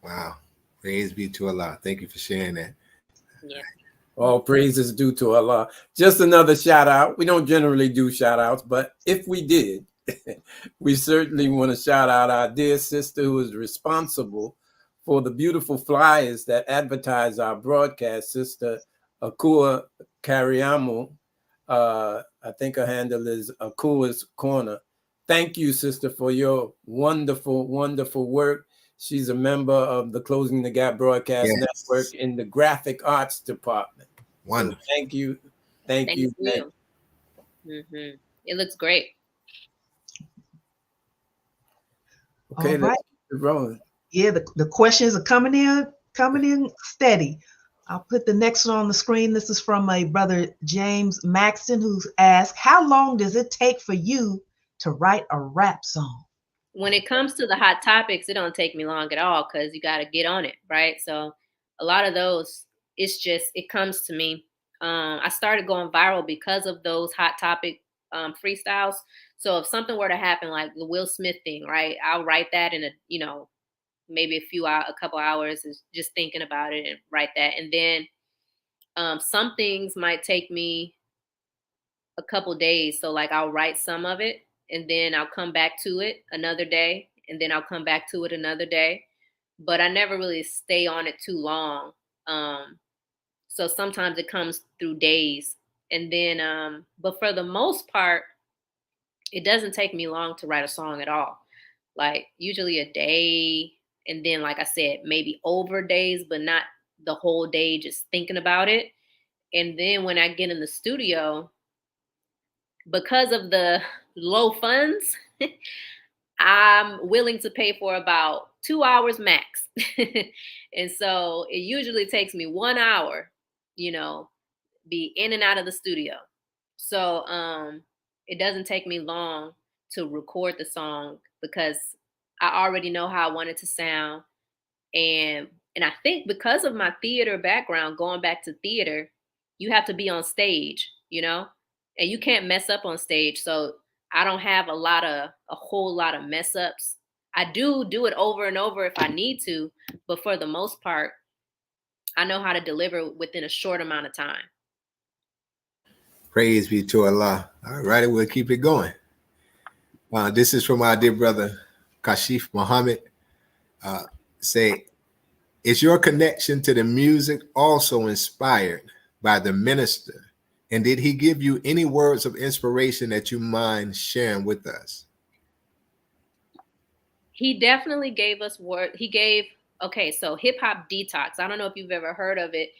Wow. Praise be to Allah. Thank you for sharing that. Yeah. All praise is due to Allah. Just another shout out. We don't generally do shout outs, but if we did, we certainly want to shout out our dear sister who is responsible for the beautiful flyers that advertise our broadcast, Sister Akua Kariamu. I think her handle is Akua's Corner. Thank you, sister, for your wonderful, wonderful work. She's a member of the Closing the Gap Broadcast Yes. Network in the Graphic Arts Department. So Wonderful. thank you. Thank Thank you. Thank you. It looks great. you. All Okay, right. let's keep it rolling. Yeah, the questions are coming in steady. I'll put the next one on the screen. This is from my brother James Maxton, who's asked, how long does it take for you to write a rap song? When it comes to the hot topics, it don't take me long at all because you got to get on it, right? So a lot of those, it comes to me. I started going viral because of those hot topic freestyles. So if something were to happen, like the Will Smith thing, right? I'll write that in maybe a couple hours, is just thinking about it and write that. And then some things might take me a couple days. So like I'll write some of it and then I'll come back to it another day and then I'll come back to it another day. But I never really stay on it too long. So sometimes it comes through days. And then but for the most part, it doesn't take me long to write a song at all. Like usually a day, and then like I said, maybe over days, but not the whole day just thinking about it. And then when I get in the studio, because of the low funds, I'm willing to pay for about 2 hours max. And so it usually takes me 1 hour, be in and out of the studio. So it doesn't take me long to record the song because I already know how I want it to sound. And I think because of my theater background, going back to theater, you have to be on stage, and you can't mess up on stage. So I don't have a whole lot of mess ups. I do it over and over if I need to, but for the most part, I know how to deliver within a short amount of time. Praise be to Allah. All righty, we'll keep it going. This is from our dear brother Kashif Muhammad. Say, is your connection to the music also inspired by the minister? And did he give you any words of inspiration that you mind sharing with us? He definitely gave us so Hip Hop Detox. I don't know if you've ever heard of it,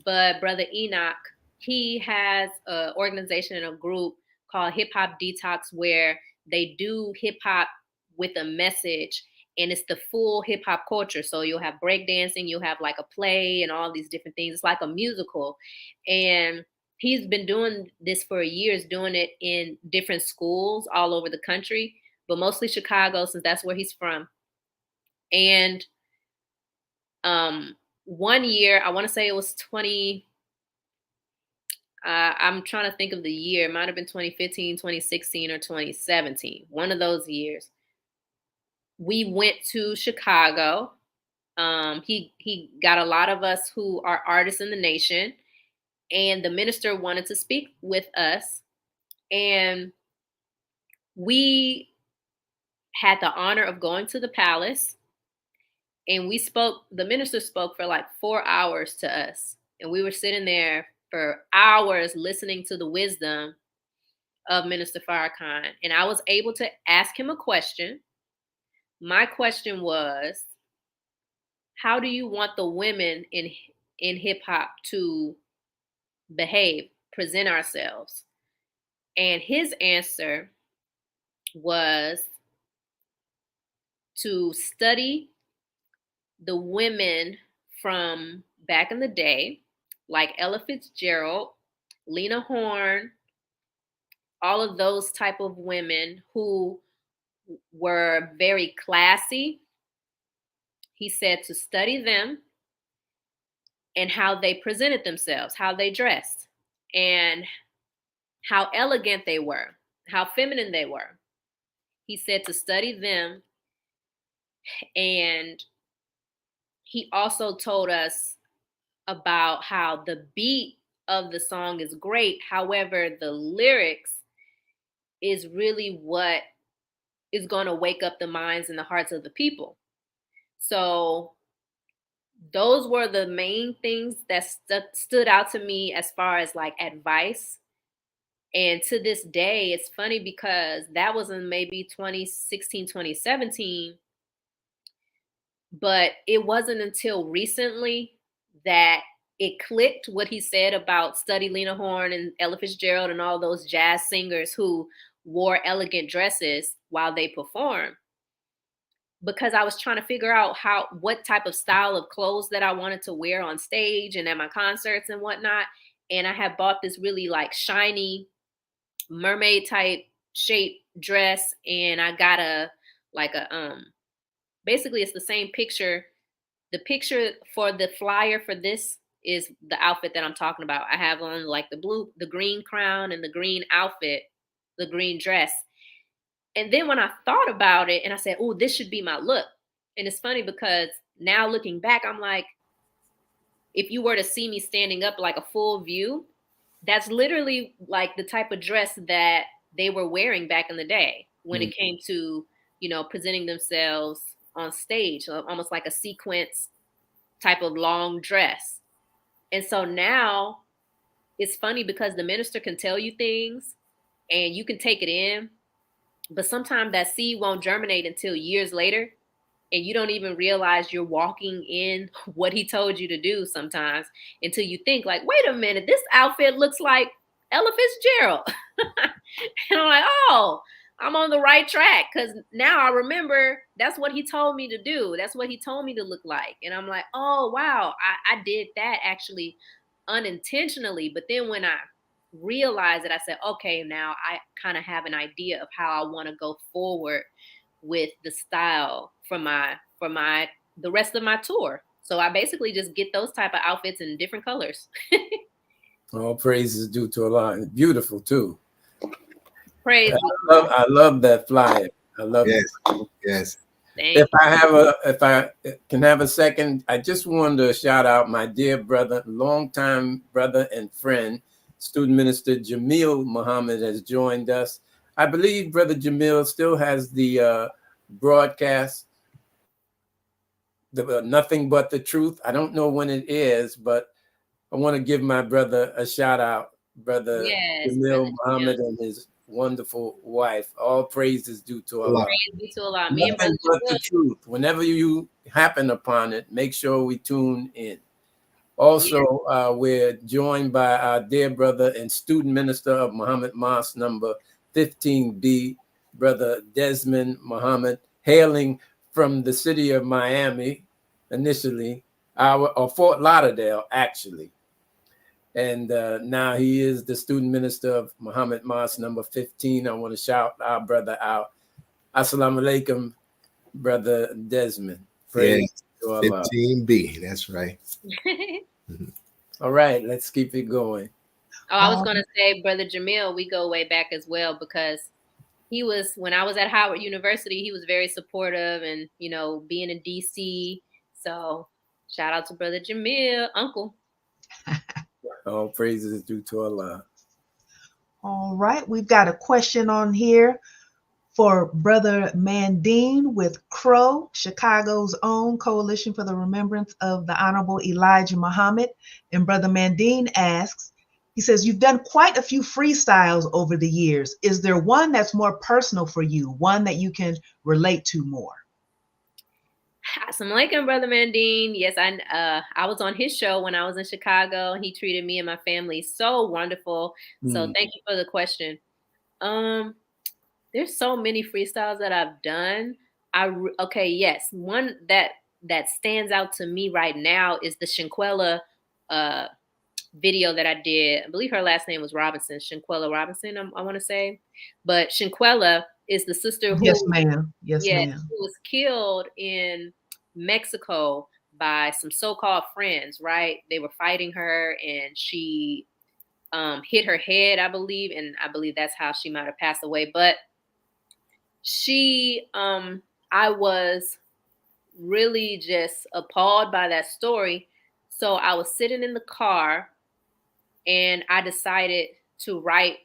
but Brother Enoch he has an organization and a group called Hip Hop Detox where they do hip hop with a message, and it's the full hip hop culture. So you'll have breakdancing, you'll have like a play and all these different things. It's like a musical. And he's been doing this for years, doing it in different schools all over the country, but mostly Chicago, since that's where he's from. And one year, I want to say it was I'm trying to think of the year. It might have been 2015, 2016, or 2017. One of those years. We went to Chicago. He got a lot of us who are artists in the nation, and the minister wanted to speak with us. And we had the honor of going to the palace, and the minister spoke for like 4 hours to us. And we were sitting there for hours listening to the wisdom of Minister Farrakhan. And I was able to ask him a question. My question was, how do you want the women in hip hop to behave, present ourselves? And his answer was to study the women from back in the day, like Ella Fitzgerald, Lena Horne, all of those type of women who were very classy. He said to study them and how they presented themselves, how they dressed, and how elegant they were, how feminine they were. He said to study them. And he also told us about how the beat of the song is great. However, the lyrics is really what is going to wake up the minds and the hearts of the people. So those were the main things that stood out to me as far as like advice. And to this day, it's funny because that was in maybe 2016, 2017. But it wasn't until recently that it clicked what he said about study Lena Horne and Ella Fitzgerald and all those jazz singers who wore elegant dresses while they performed. Because I was trying to figure out what type of style of clothes that I wanted to wear on stage and at my concerts and whatnot. And I had bought this really like shiny mermaid type shape dress, and I got basically it's the same picture. The picture for the flyer for this is the outfit that I'm talking about. I have on like the green crown and the green outfit, the green dress. And then when I thought about it and I said, oh, this should be my look. And it's funny because now looking back, I'm like, if you were to see me standing up like a full view, that's literally like the type of dress that they were wearing back in the day when it came to, presenting themselves on stage, almost like a sequence type of long dress. And so now it's funny because the minister can tell you things and you can take it in, but sometimes that seed won't germinate until years later, and you don't even realize you're walking in what he told you to do sometimes until you think like, wait a minute, this outfit looks like Ella Fitzgerald. And I'm like, oh, I'm on the right track, because now I remember that's what he told me to do. That's what he told me to look like. And I'm like, oh, wow, I did that actually unintentionally. But then when I realized it, I said, okay, now I kind of have an idea of how I want to go forward with the style for the rest of my tour. So I basically just get those type of outfits in different colors. All praise is due to Allah. Beautiful too. Praise. I love that flyer. I love it. Yes. If I can have a second, I just wanted to shout out my dear brother, longtime brother and friend, student minister Jamil Muhammad has joined us. I believe Brother Jamil still has the broadcast, the Nothing But the Truth. I don't know when it is, but I want to give my brother a shout out, Brother Jamil Muhammad and his wonderful wife. All praise is due to Allah. Praise be to Allah. Nothing but the truth. Whenever you happen upon it, make sure we tune in. Also, we're joined by our dear brother and student minister of Muhammad Mosque number 15B, Brother Desmond Muhammad, hailing from the city of Miami initially, or Fort Lauderdale, actually. And now he is the student minister of Muhammad Mosque number 15. I want to shout our brother out. Assalamu alaikum, Brother Desmond. Praise to Allah. 15B, that's right. All right, let's keep it going. Oh, I was going to say, Brother Jamil, we go way back as well, because he was, when I was at Howard University, he was very supportive and, you know, being in DC. So shout out to Brother Jamil, Uncle. All praises due to Allah. All right, we've got a question on here for Brother Mandine with CROW, Chicago's own Coalition for the Remembrance of the Honorable Elijah Muhammad. And Brother Mandine asks, he says, you've done quite a few freestyles over the years. Is there one that's more personal for you, one that you can relate to more? Assalamu alaikum, Brother Mandine. Yes, I was on his show when I was in Chicago. He treated me and my family so wonderful. So thank you for the question. There's so many freestyles that I've done. Yes, one that stands out to me right now is the Shinquella video that I did. I believe her last name was Robinson, Shinquella Robinson, I want to say. But Shinquella is the sister who, yes, ma'am. Yes, ma'am. who was killed in Mexico by some so-called friends, right? They were fighting her, and she hit her head, I believe, and I believe that's how she might have passed away. But she, I was really just appalled by that story. So I was sitting in the car and I decided to write.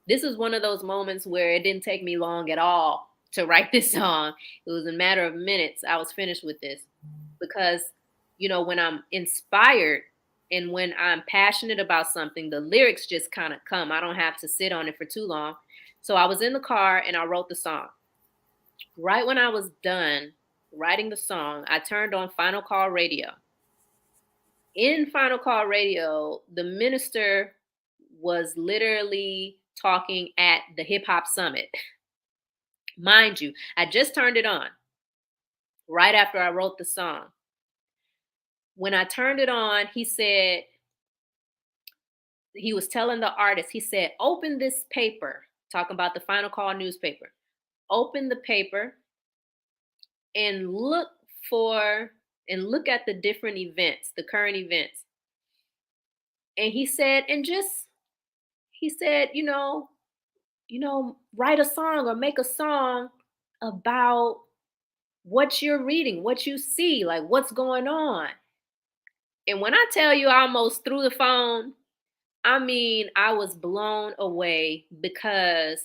This is one of those moments where it didn't take me long at all to write this song. It was a matter of minutes. I was finished with this because, you know, when I'm inspired and when I'm passionate about something, the lyrics just kind of come. I don't have to sit on it for too long. So I was in the car and I wrote the song. Right when I was done writing the song, I turned on Final Call Radio. In Final Call Radio, the minister was literally talking at the Hip Hop Summit. Mind you, I just turned it on right after I wrote the song. When I turned it on, he said, he was telling the artist, he said, open this paper, talking about the Final Call newspaper. Open the paper and look at the different events, the current events. And he said, you know, write a song or make a song about what you're reading, what you see, like what's going on. And when I tell you I almost threw the phone, I mean, I was blown away because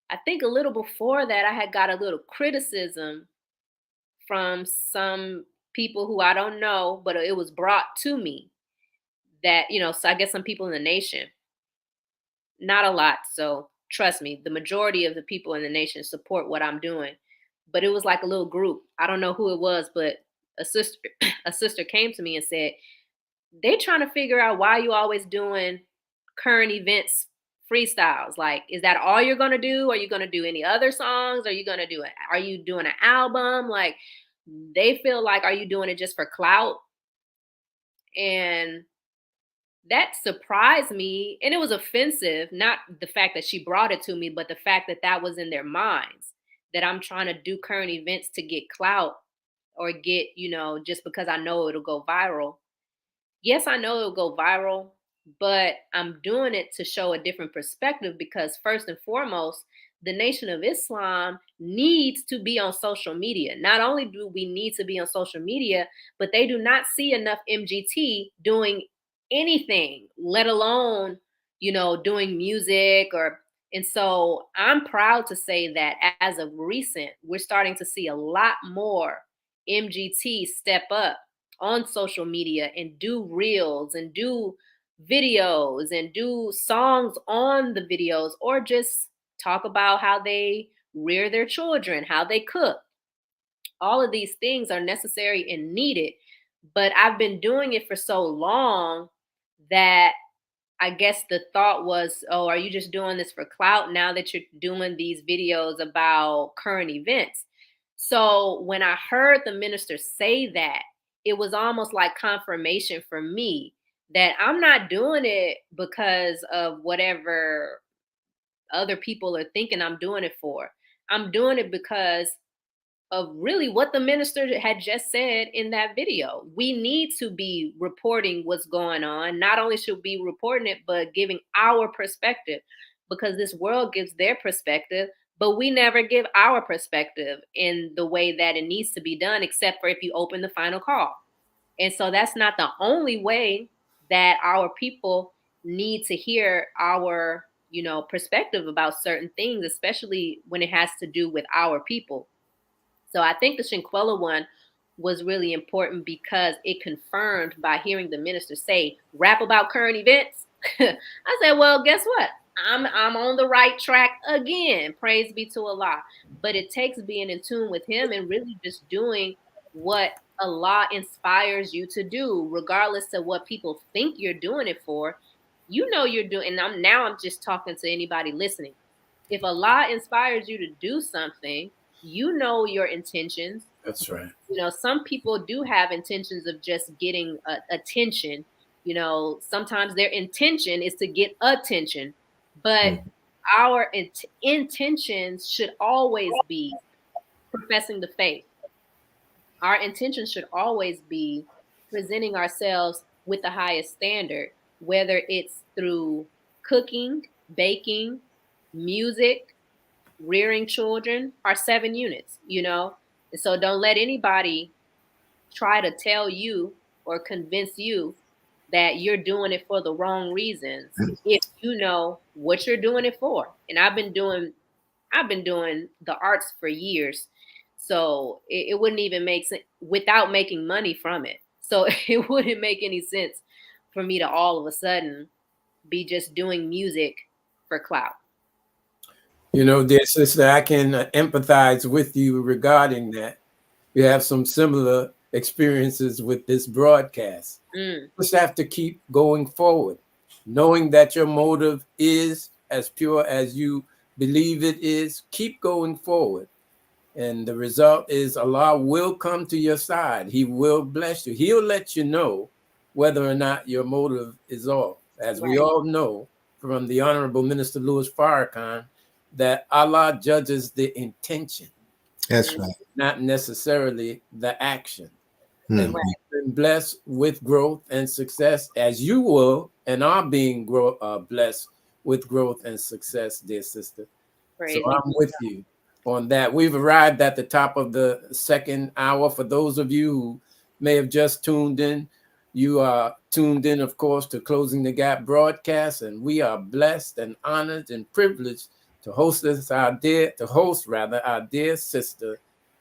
I think a little before that, I had got a little criticism from some people who I don't know, but it was brought to me that, you know, so I guess some people in the nation, not a lot. So trust me, the majority of the people in the nation support what I'm doing. But it was like a little group. I don't know who it was, but a sister came to me and said, they trying to figure out why you always doing current events freestyles. Like, is that all you're going to do? Are you going to do any other songs? Are you doing an album? Like, they feel like, are you doing it just for clout? And that surprised me. And it was offensive, not the fact that she brought it to me, but the fact that that was in their minds, that I'm trying to do current events to get clout or get, you know, just because I know it'll go viral. Yes, I know it'll go viral, but I'm doing it to show a different perspective because first and foremost, the Nation of Islam needs to be on social media. Not only do we need to be on social media, but they do not see enough MGT doing anything, let alone, you know, doing music and so I'm proud to say that as of recent, we're starting to see a lot more MGT step up on social media and do reels and do videos and do songs on the videos or just talk about how they rear their children, how they cook. All of these things are necessary and needed, But I've been doing it for so long that I guess the thought was, oh, are you just doing this for clout now that you're doing these videos about current events? So when I heard the minister say that, it was almost like confirmation for me that I'm not doing it because of whatever other people are thinking I'm doing it for. I'm doing it because of really what the minister had just said in that video. We need to be reporting what's going on. Not only should we be reporting it, but giving our perspective, because this world gives their perspective, but we never give our perspective in the way that it needs to be done, except for if you open the final call. And so that's not the only way that our people need to hear our, perspective about certain things, especially when it has to do with our people. So I think the Shinkwella one was really important because it confirmed by hearing the minister say, rap about current events. I said, well, guess what? I'm on the right track again. Praise be to Allah. But it takes being in tune with him and really just doing what Allah inspires you to do, regardless of what people think you're doing it for. You know you're doing, and I'm just talking to anybody listening. If Allah inspires you to do something, you know your intentions. That's right. Some people do have intentions of just getting attention. Sometimes their intention is to get attention, but our intentions should always be professing the faith. Our intention should always be presenting ourselves with the highest standard, whether it's through cooking, baking, music, rearing children, are 7 units, And so don't let anybody try to tell you or convince you that you're doing it for the wrong reasons if you know what you're doing it for. And I've been doing the arts for years. So it wouldn't even make sense without making money from it. So it wouldn't make any sense for me to all of a sudden be just doing music for clout. Dear sister, I can empathize with you regarding that. We have some similar experiences with this broadcast. Just have to keep going forward, knowing that your motive is as pure as you believe it is. Keep going forward. And the result is Allah will come to your side. He will bless you. He'll let you know whether or not your motive is off. As we all know from the Honorable Minister Louis Farrakhan, that Allah judges the intention. That's right. Not necessarily the action. And we've been blessed with growth and success, as you will and are being blessed with growth and success, dear sister. So I'm with you on that. We've arrived at the top of the second hour. For those of you who may have just tuned in, you are tuned in, of course, to Closing the Gap broadcast, and we are blessed and honored and privileged to host our dear sister,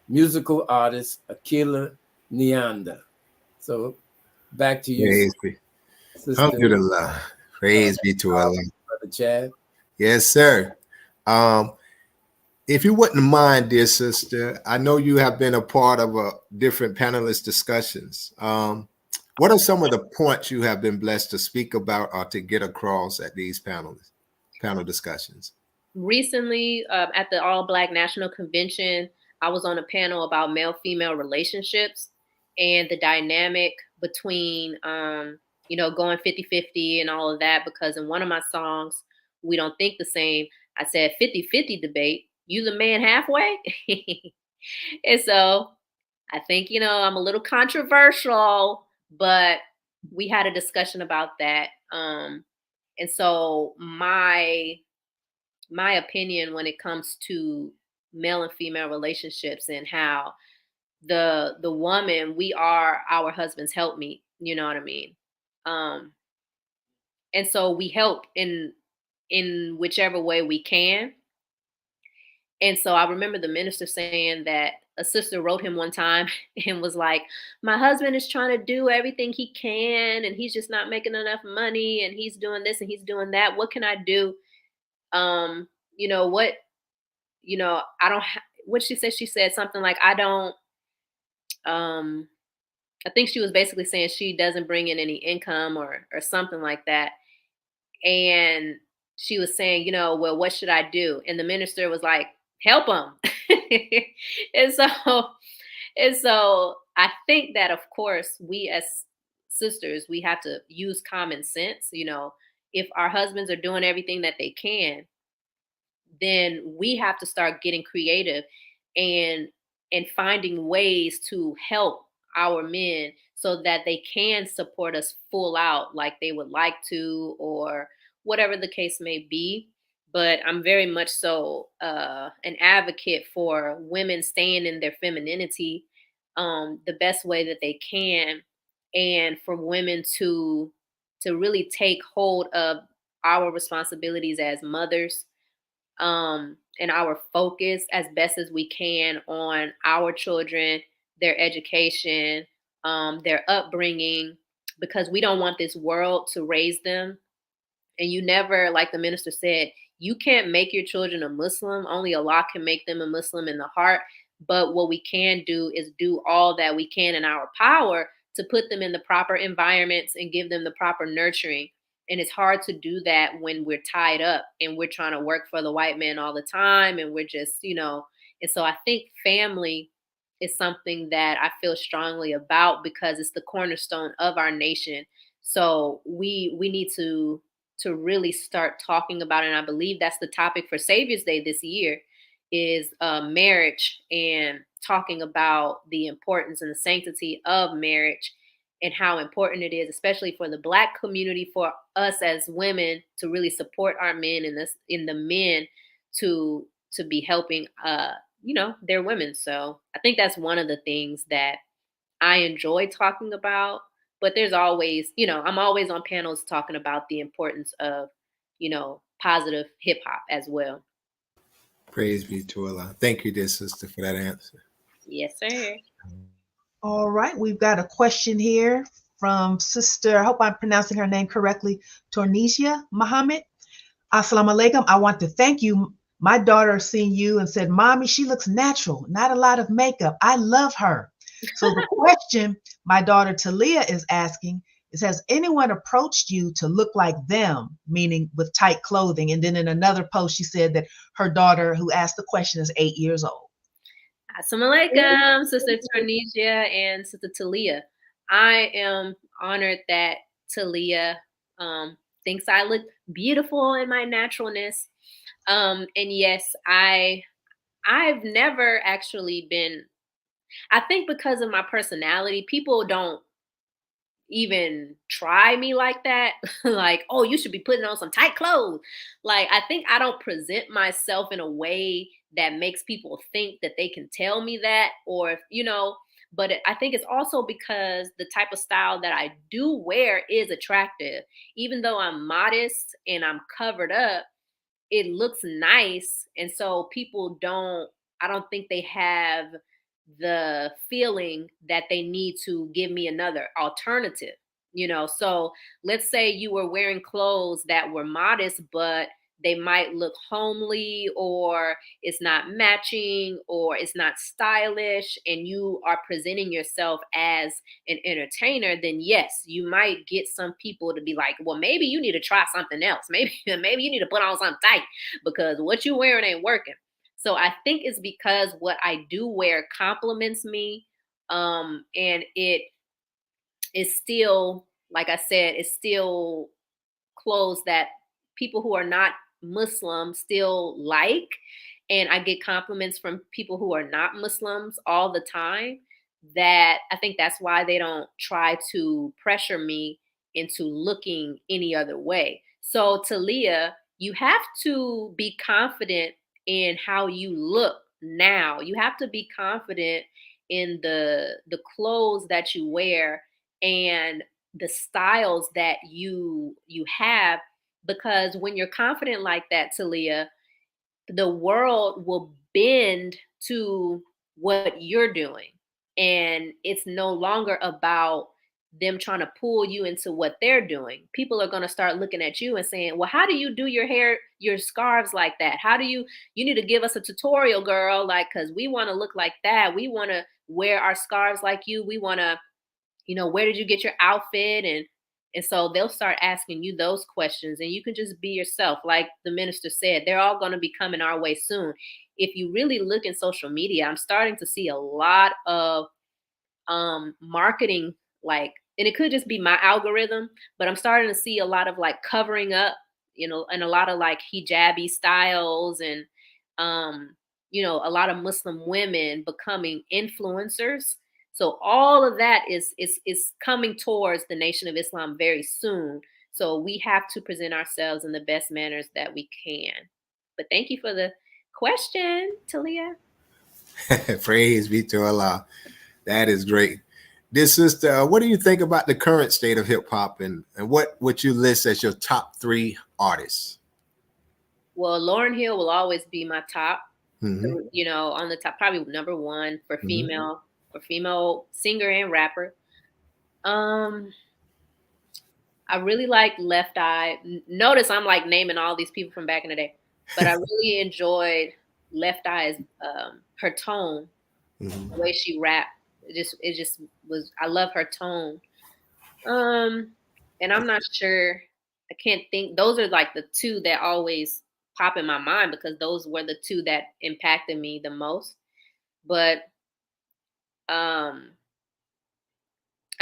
musical artist Akilah Nehanda. So back to you. Alhamdulillah. Praise be to Allah. Brother Chad. Yes, sir. If you wouldn't mind, dear sister, I know you have been a part of different panelist discussions. What are some of the points you have been blessed to speak about or to get across at these panel discussions? Recently, at the All Black National Convention, I was on a panel about male-female relationships and the dynamic between, going 50-50 and all of that, because in one of my songs, We Don't Think the Same, I said 50-50 debate, you the man halfway? And so I think, I'm a little controversial, but we had a discussion about that. And so my opinion when it comes to male and female relationships and how the woman, we are our husband's helpmeet, you know what I mean? And so we help in whichever way we can. And so I remember the minister saying that a sister wrote him one time and was like, my husband is trying to do everything he can and he's just not making enough money and he's doing this and he's doing that. What can I do? I don't, what she said something like, I don't, I think she was basically saying she doesn't bring in any income or something like that. And she was saying, well, what should I do? And the minister was like, help them. and so and so I think that, of course, we as sisters, we have to use common sense. If our husbands are doing everything that they can, then we have to start getting creative and finding ways to help our men so that they can support us full out like they would like to, or whatever the case may be. But I'm very much so an advocate for women staying in their femininity the best way that they can, and for women to really take hold of our responsibilities as mothers, and our focus as best as we can on our children, their education, their upbringing, because we don't want this world to raise them. And you never, like the minister said, you can't make your children a Muslim. Only Allah can make them a Muslim in the heart. But what we can do is do all that we can in our power to put them in the proper environments and give them the proper nurturing. And it's hard to do that when we're tied up and we're trying to work for the white man all the time. And we're just, and so I think family is something that I feel strongly about because it's the cornerstone of our nation. So we need to really start talking about it. And I believe that's the topic for Savior's Day this year is marriage, and talking about the importance and the sanctity of marriage and how important it is, especially for the Black community, for us as women to really support our men in the men to be helping their women. So I think that's one of the things that I enjoy talking about. But there's always, I'm always on panels talking about the importance of, positive hip hop as well. Praise be to Allah. Thank you, dear sister, for that answer. Yes, sir. All right, we've got a question here from Sister, I hope I'm pronouncing her name correctly, Tornesia Muhammad. Assalamu alaikum. I want to thank you. My daughter seen you and said, Mommy, she looks natural, not a lot of makeup. I love her. So the question my daughter Talia is asking is, has anyone approached you to look like them, meaning with tight clothing? And then in another post, she said that her daughter who asked the question is 8 years old. Assalamu alaikum, Sister Tornesia and Sister Talia. I am honored that Talia thinks I look beautiful in my naturalness. And yes, I've never actually been, I think because of my personality, people don't even try me like that. Like, oh, you should be putting on some tight clothes. Like, I think I don't present myself in a way that makes people think that they can tell me that, or, but I think it's also because the type of style that I do wear is attractive. Even though I'm modest and I'm covered up, it looks nice. And so people I don't think they have the feeling that they need to give me another alternative. So let's say you were wearing clothes that were modest, but they might look homely, or it's not matching, or it's not stylish, and you are presenting yourself as an entertainer, then yes, you might get some people to be like, well, maybe you need to try something else. Maybe you need to put on something tight because what you wearing ain't working. So I think it's because what I do wear compliments me. And it is still, like I said, it's still clothes that people who are not Muslim still like. And I get compliments from people who are not Muslims all the time, that I think that's why they don't try to pressure me into looking any other way. So Talia, you have to be confident in how you look now. You have to be confident in the clothes that you wear and the styles that you have, because when you're confident like that, Talia, the world will bend to what you're doing. And it's no longer about them trying to pull you into what they're doing. People are going to start looking at you and saying, well, how do you do your hair, your scarves like that? How do you need to give us a tutorial, girl, like, because we want to look like that. We want to wear our scarves like you. We want to where did you get your outfit? And so they'll start asking you those questions, and you can just be yourself. Like the minister said, they're all going to be coming our way soon. If you really look in social media, I'm starting to see a lot of marketing, like, and it could just be my algorithm, but I'm starting to see a lot of like covering up, and a lot of like hijabi styles, and a lot of Muslim women becoming influencers. So all of that is coming towards the Nation of Islam very soon. So we have to present ourselves in the best manners that we can. But thank you for the question, Talia. Praise be to Allah. That is great. Dear sister, what do you think about the current state of hip hop, and what would you list as your top 3 artists? Well, Lauryn Hill will always be my top. Mm-hmm. On the top, probably number 1 for female, singer and rapper. I really like Left Eye. Notice I'm like naming all these people from back in the day, but I really enjoyed Left Eye's her tone, Mm-hmm. the way she rapped. It just was. I love her tone. And I'm not sure. I can't think. Those are like the 2 that always pop in my mind, because those were the 2 that impacted me the most. But I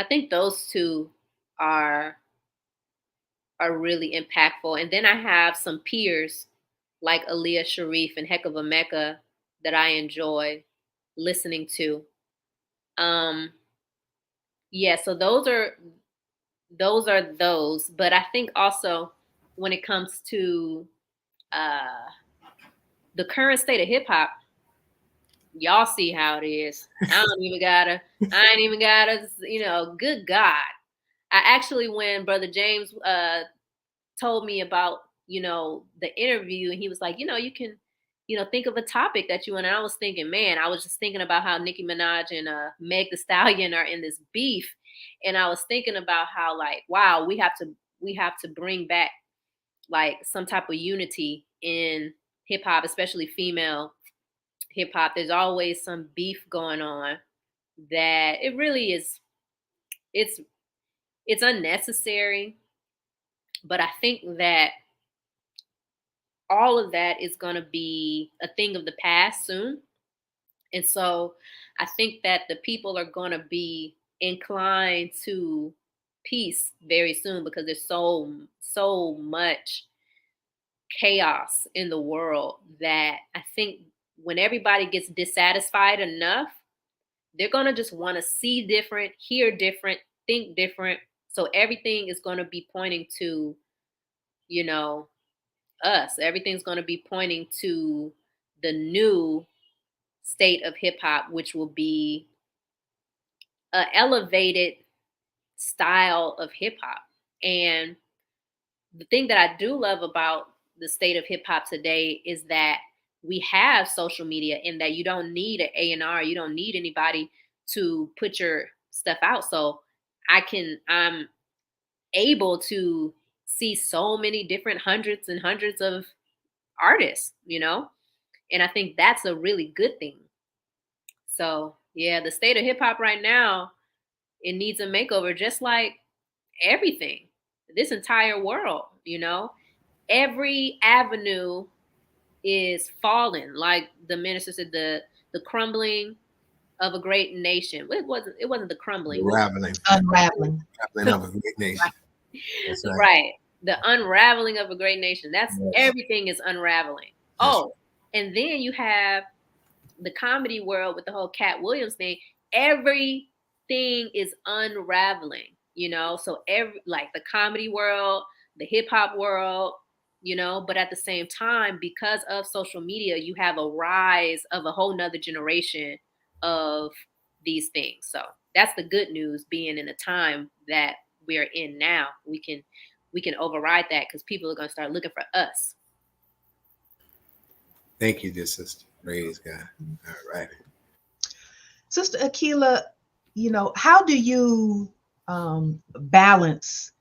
think those 2 are really impactful. And then I have some peers like Aaliyah Sharif and Heck of a Mecca that I enjoy listening to. Yeah, so those are those. But I think also when it comes to the current state of hip hop, y'all see how it is. I ain't even gotta, good God. I actually, when Brother James told me about, the interview, and he was like, you can, think of a topic that you want. And I was thinking, man, I was just thinking about how Nicki Minaj and Meg Thee Stallion are in this beef. And I was thinking about how, like, wow, we have to bring back like some type of unity in hip hop, especially female hip hop. There's always some beef going on that it really is, it's unnecessary. But I think that all of that is going to be a thing of the past soon. And so I think that the people are going to be inclined to peace very soon, because there's so much chaos in the world that I think when everybody gets dissatisfied enough, they're going to just want to see different, hear different, think different. So everything is going to be pointing to, us. Everything's going to be pointing to the new state of hip hop, which will be an elevated style of hip hop. And the thing that I do love about the state of hip hop today is that we have social media, and that you don't need an A&R. You don't need anybody to put your stuff out. So I'm able to see so many different hundreds and hundreds of artists, and I think that's a really good thing. So yeah, the state of hip hop right now, it needs a makeover, just like everything, this entire world, every avenue is falling. Like the minister said, the crumbling of a great nation. It wasn't the crumbling. Unraveling. Unraveling. Unraveling of a great nation. That's right. Right. The unraveling of a great nation. That's Yes. Everything is unraveling. Yes. Oh, and then you have the comedy world with the whole Cat Williams thing. Everything is unraveling, So like the comedy world, the hip hop world, but at the same time, because of social media, you have a rise of a whole nother generation of these things. So that's the good news, being in the time that we're in now. We can override that, because people are going to start looking for us. Thank you, dear sister. Praise God. All right. Sister Akilah, how do you balance,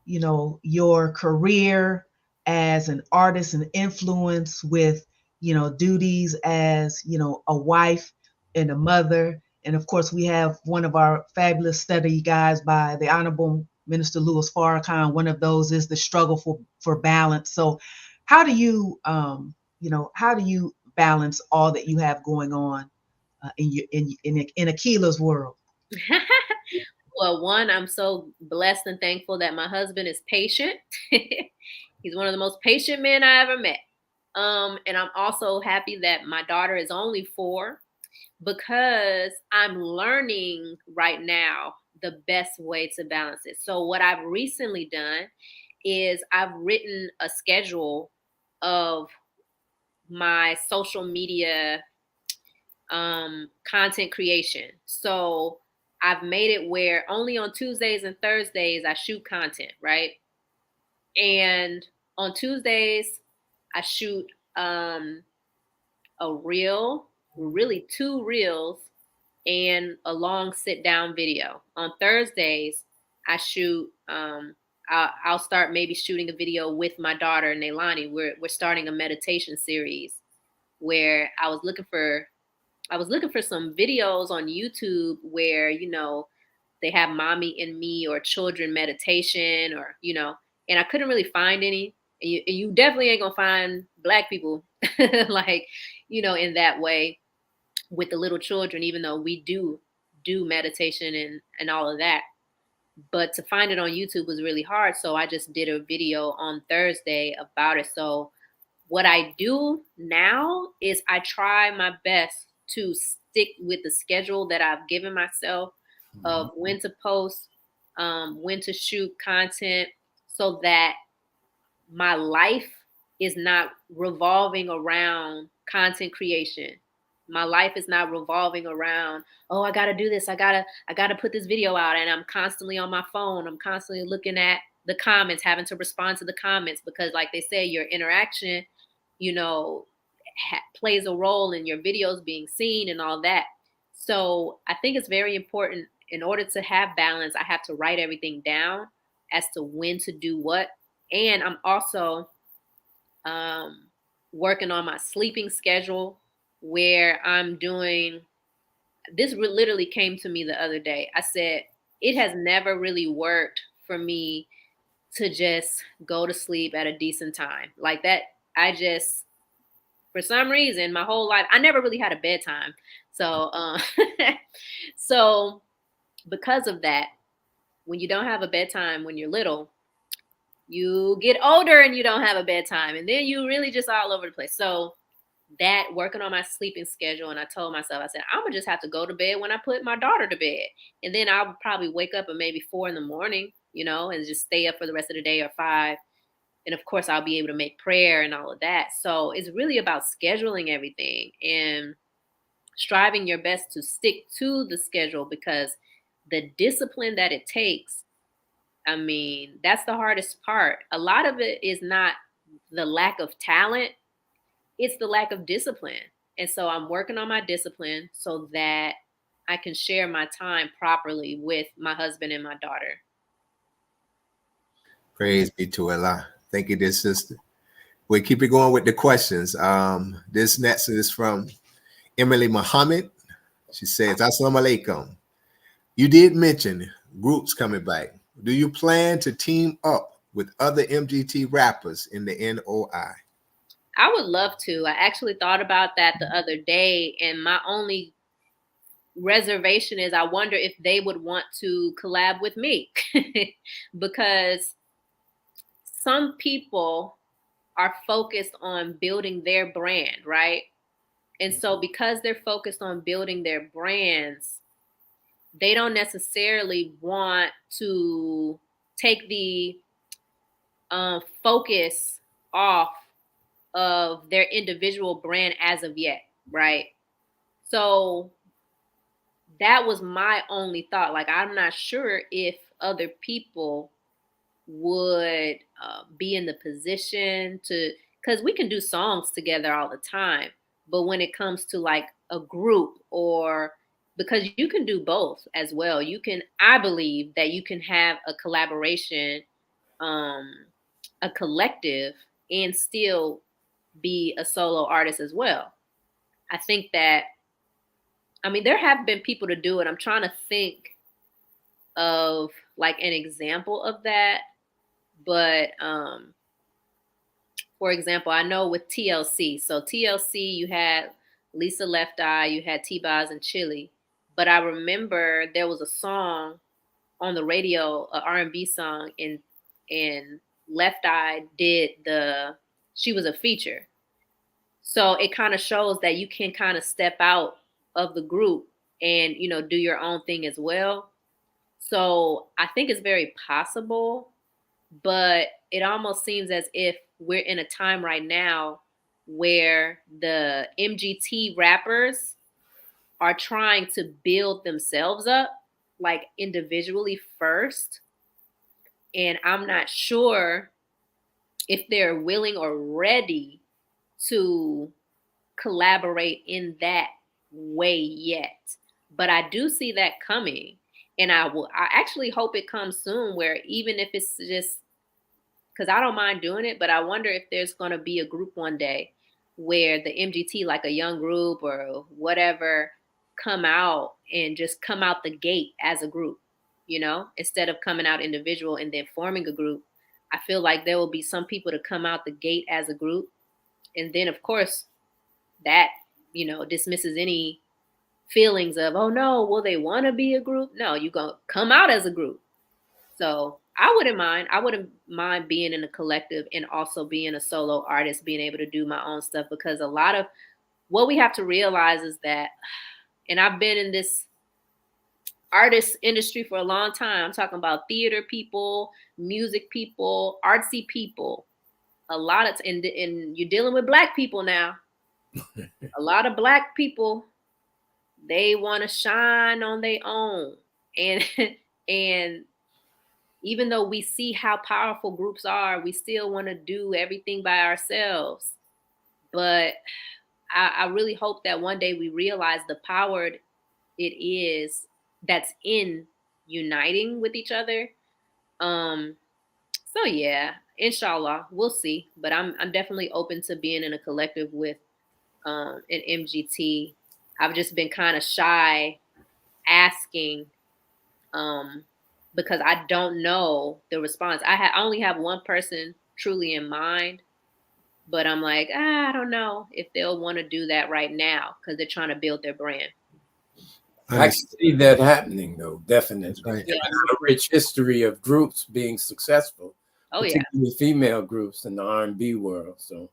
your career as an artist and influence with, duties as, a wife and a mother And of course, we have one of our fabulous study guides by the Honorable Minister Louis Farrakhan. One of those is the struggle for balance. So how do you, how do you balance all that you have going on in Akilah's world? Well, one, I'm so blessed and thankful that my husband is patient. He's one of the most patient men I ever met. And I'm also happy that my daughter is only 4, because I'm learning right now the best way to balance it. So what I've recently done is I've written a schedule of my social media content creation. So I've made it where only on Tuesdays and Thursdays I shoot content, right? And on Tuesdays I shoot a reel, really 2 reels, and a long sit down video. On Thursdays I shoot I'll start maybe shooting a video with my daughter Neilani. We're starting a meditation series where I was looking for some videos on YouTube where, they have mommy and me or children meditation, or, and I couldn't really find any. And you definitely ain't gonna find Black people like, in that way with the little children, even though we do meditation and all of that. But to find it on YouTube was really hard. So I just did a video on Thursday about it. So what I do now is I try my best to stick with the schedule that I've given myself of when to post, when to shoot content, so that my life is not revolving around content creation. My life is not revolving around, oh, I got to do this. I got to put this video out, and I'm constantly on my phone. I'm constantly looking at the comments, having to respond to the comments, because like they say, your interaction, plays a role in your videos being seen and all that. So I think it's very important, in order to have balance, I have to write everything down as to when to do what. And I'm also working on my sleeping schedule, where I'm doing, this literally came to me the other day. I said, it has never really worked for me to just go to sleep at a decent time. Like that, for some reason, my whole life, I never really had a bedtime. So, so because of that, when you don't have a bedtime when you're little, you get older and you don't have a bedtime, and then you really just all over the place. So that, working on my sleeping schedule, and I told myself, I said, I'm gonna just have to go to bed when I put my daughter to bed, and then I'll probably wake up at maybe 4 a.m, and just stay up for the rest of the day, or 5. And of course, I'll be able to make prayer and all of that. So it's really about scheduling everything and striving your best to stick to the schedule, because the discipline that it takes, I mean, that's the hardest part. A lot of it is not the lack of talent, it's the lack of discipline. And so I'm working on my discipline so that I can share my time properly with my husband and my daughter. Praise be to Allah. Thank you, dear sister. We'll keep it going with the questions. This next is from Emily Muhammad. She says, Assalamu alaikum. You did mention groups coming back. Do you plan to team up with other MGT rappers in the NOI? I would love to. I actually thought about that the other day, and my only reservation is I wonder if they would want to collab with me because some people are focused on building their brand, right? And so because they're focused on building their brands, they don't necessarily want to take the focus off of their individual brand as of yet, right? So that was my only thought. Like, I'm not sure if other people would be in the position to, because we can do songs together all the time, but when it comes to like a group, or because you can do both as well, I believe that you can have a collaboration, a collective, and still be a solo artist as well. I think that I mean, there have been people to do it. I'm trying to think of like an example of that. But for example, I know with TLC. So TLC, you had Lisa Left Eye, you had T-Boz and Chili. But I remember there was a song on the radio, an R&B song, and Left Eye she was a feature. So it kind of shows that you can kind of step out of the group and, do your own thing as well. So I think it's very possible, but it almost seems as if we're in a time right now where the MGT rappers are trying to build themselves up like individually first. And I'm not sure if they're willing or ready to collaborate in that way yet. But I do see that coming. And I actually hope it comes soon, where even if it's just, because I don't mind doing it, but I wonder if there's going to be a group one day where the MGT, like a young group or whatever, come out the gate as a group, instead of coming out individual and then forming a group. I feel like there will be some people to come out the gate as a group. And then, of course, that, dismisses any feelings of, oh no, will they want to be a group? No, you're going to come out as a group. So I wouldn't mind being in a collective and also being a solo artist, being able to do my own stuff, because a lot of what we have to realize is that, and I've been in this artist industry for a long time. I'm talking about theater people, music people, artsy people, and you're dealing with Black people now. A lot of Black people, they want to shine on their own. And even though we see how powerful groups are, we still want to do everything by ourselves. But I really hope that one day we realize the power it is that's in uniting with each other. So yeah, inshallah, we'll see. But I'm definitely open to being in a collective with an MGT. I've just been kind of shy asking because I don't know the response. I only have one person truly in mind, but I'm like, I don't know if they'll want to do that right now because they're trying to build their brand. I can see that happening, though, definitely. Right. There's a rich history of groups being successful, particularly female groups in the R&B world. So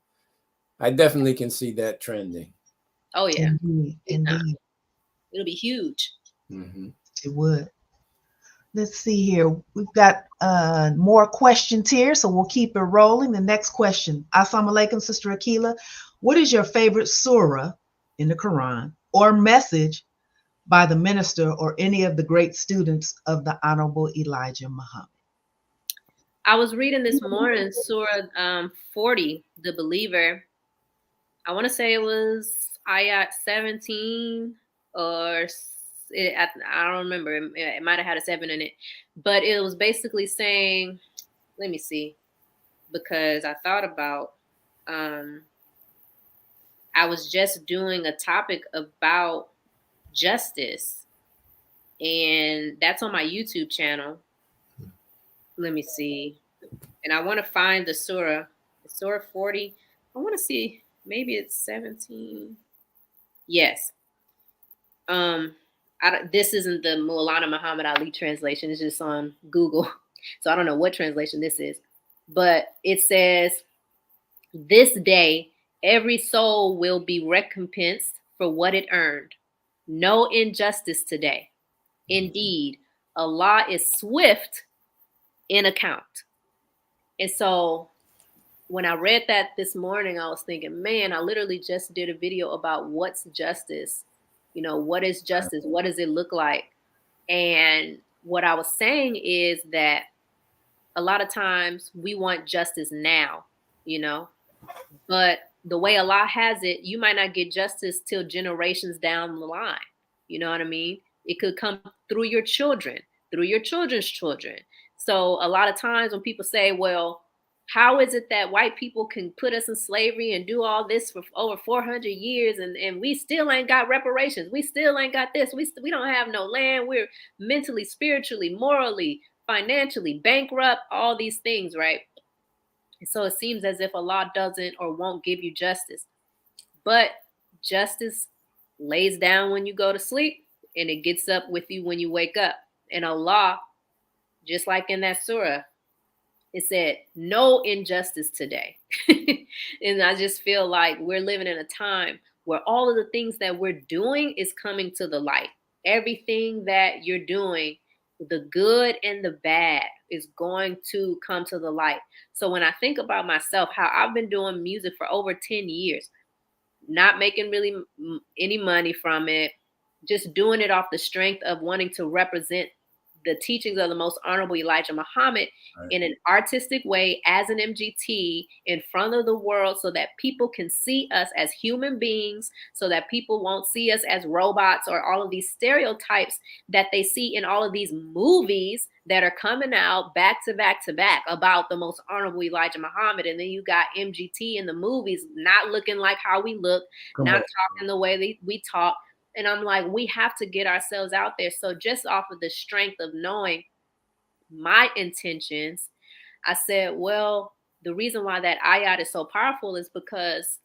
I definitely can see that trending. Oh, yeah. Indeed. It'll be huge. Mm-hmm. It would. Let's see here. We've got more questions here, so we'll keep it rolling. The next question. Assalamu alaikum, Sister Akilah. What is your favorite surah in the Quran or message by the minister or any of the great students of the Honorable Elijah Muhammad? I was reading this morning Surah 40, the believer. I want to say it was ayat 17 or I don't remember. It might have had a 7 in it, but it was basically saying, let me see, because I thought about, I was just doing a topic about justice, and that's on my YouTube channel. Let me see, and I want to find the surah 40. I want to see, maybe it's 17. Yes. This isn't the Maulana Muhammad Ali translation. It's just on Google. So I don't know what translation this is. But it says, this day, every soul will be recompensed for what it earned. No injustice today. Indeed, Allah is swift in account. And so when I read that this morning, I was thinking, man, I literally just did a video about what's justice. What is justice? What does it look like? And what I was saying is that a lot of times we want justice now, but the way Allah has it, you might not get justice till generations down the line. You know what I mean? It could come through your children, through your children's children. So a lot of times when people say, well, How is it that white people can put us in slavery and do all this for over 400 years and we still ain't got reparations? We still ain't got this. We don't have no land. We're mentally, spiritually, morally, financially bankrupt, all these things, right? And so it seems as if Allah doesn't or won't give you justice. But justice lays down when you go to sleep and it gets up with you when you wake up. And Allah, just like in that surah, it said, no injustice today. And I just feel like we're living in a time where all of the things that we're doing is coming to the light. Everything that you're doing, the good and the bad, is going to come to the light. So when I think about myself, how I've been doing music for over 10 years, not making really any money from it, just doing it off the strength of wanting to represent the teachings of the most honorable Elijah Muhammad in an artistic way as an MGT in front of the world so that people can see us as human beings, so that people won't see us as robots or all of these stereotypes that they see in all of these movies that are coming out back to back to back about the most honorable Elijah Muhammad. And then you got MGT in the movies not looking like how we look, not talking the way we talk. And I'm like, we have to get ourselves out there. So just off of the strength of knowing my intentions, I said, well, the reason why that ayat is so powerful is because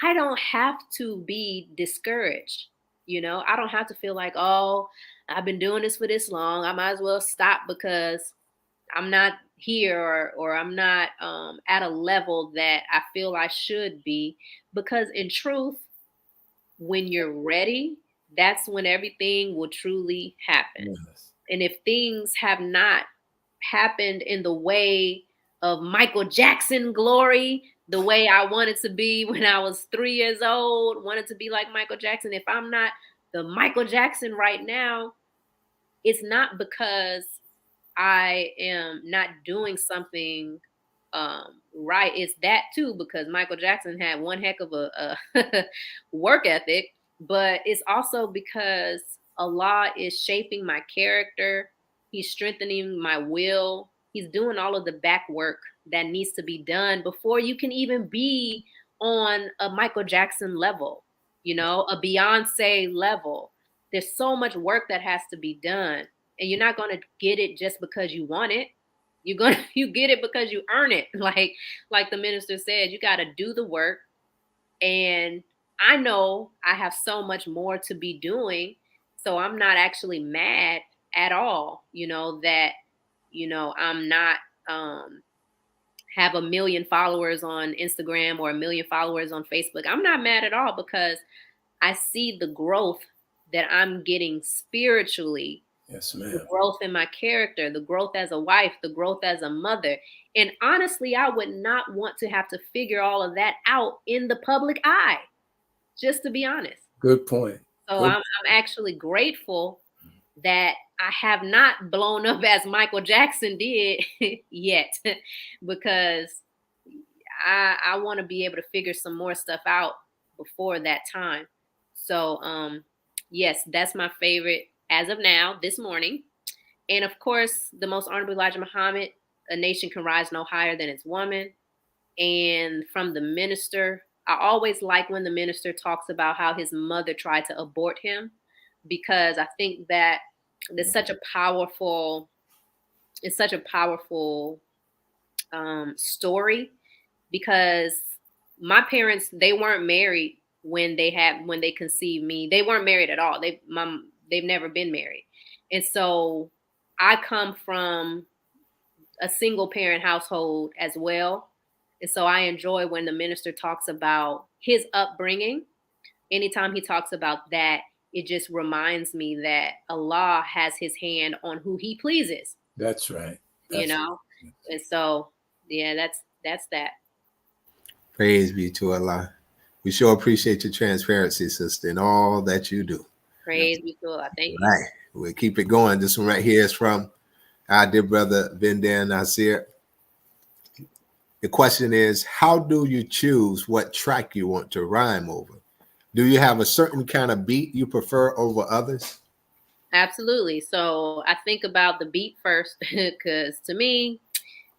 I don't have to be discouraged. You know, I don't have to feel like, oh, I've been doing this for this long. I might as well stop because I'm not here or I'm not at a level that I feel I should be. Because in truth, when you're ready, that's when everything will truly happen. Yes. And if things have not happened in the way of Michael Jackson glory, the way I wanted to be when I was 3 years old, wanted to be like Michael Jackson, if I'm not the Michael Jackson right now, it's not because I am not doing something right. It's that too, because Michael Jackson had one heck of a work ethic, but it's also because Allah is shaping my character. He's strengthening my will. He's doing all of the back work that needs to be done before you can even be on a Michael Jackson level, you know, a Beyonce level. There's so much work that has to be done, and you're not going to get it just because you want it. You get it because you earn it. Like the minister said, you got to do the work. And I know I have so much more to be doing. So I'm not actually mad at all, you know, that, you know, I'm not have 1 million followers on Instagram or 1 million followers on Facebook. I'm not mad at all because I see the growth that I'm getting spiritually. Yes, ma'am. The growth in my character, the growth as a wife, the growth as a mother. And honestly, I would not want to have to figure all of that out in the public eye, just to be honest. Good point. So I'm actually grateful that I have not blown up as Michael Jackson did yet, because I want to be able to figure some more stuff out before that time. So yes, that's my favorite as of now, this morning. And of course, the most honorable Elijah Muhammad, a nation can rise no higher than its woman. And from the minister, I always like when the minister talks about how his mother tried to abort him, because I think that it's such a powerful story, because my parents, they weren't married when they conceived me. They weren't married at all. They've never been married. And so I come from a single parent household as well. And so I enjoy when the minister talks about his upbringing. Anytime he talks about that, it just reminds me that Allah has his hand on who he pleases. That's right. You know? And so, yeah, that's that. Praise be to Allah. We sure appreciate your transparency, sister, and all that you do. Praise be to Allah. Thank you. All right. We'll keep it going. This one right here is from our dear brother, Vindan Nasir. The question is, how do you choose what track you want to rhyme over? Do you have a certain kind of beat you prefer over others? Absolutely. So I think about the beat first, because to me,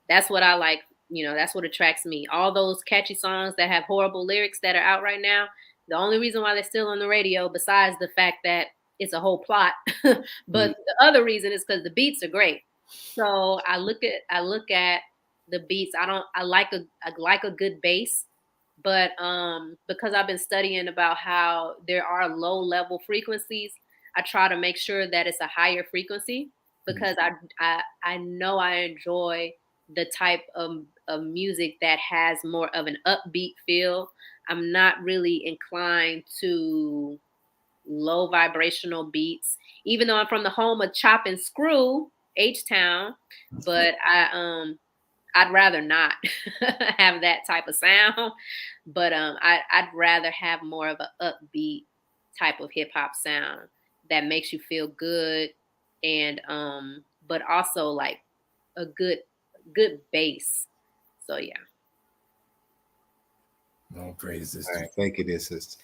that's what I like You know, that's what attracts me. All those catchy songs that have horrible lyrics that are out right now, the only reason why they're still on the radio, besides the fact that it's a whole plot, but the other reason is because the beats are great. So I look at the beats. I like a good bass, but because I've been studying about how there are low level frequencies, I try to make sure that it's a higher frequency because I know I enjoy the type of music that has more of an upbeat feel. I'm not really inclined to low vibrational beats, even though I'm from the home of Chop and Screw, H Town, but I'd rather not have that type of sound. But I'd rather have more of an upbeat type of hip hop sound that makes you feel good and but also like a good bass. So yeah. All praises. All right, thank you, dear sister.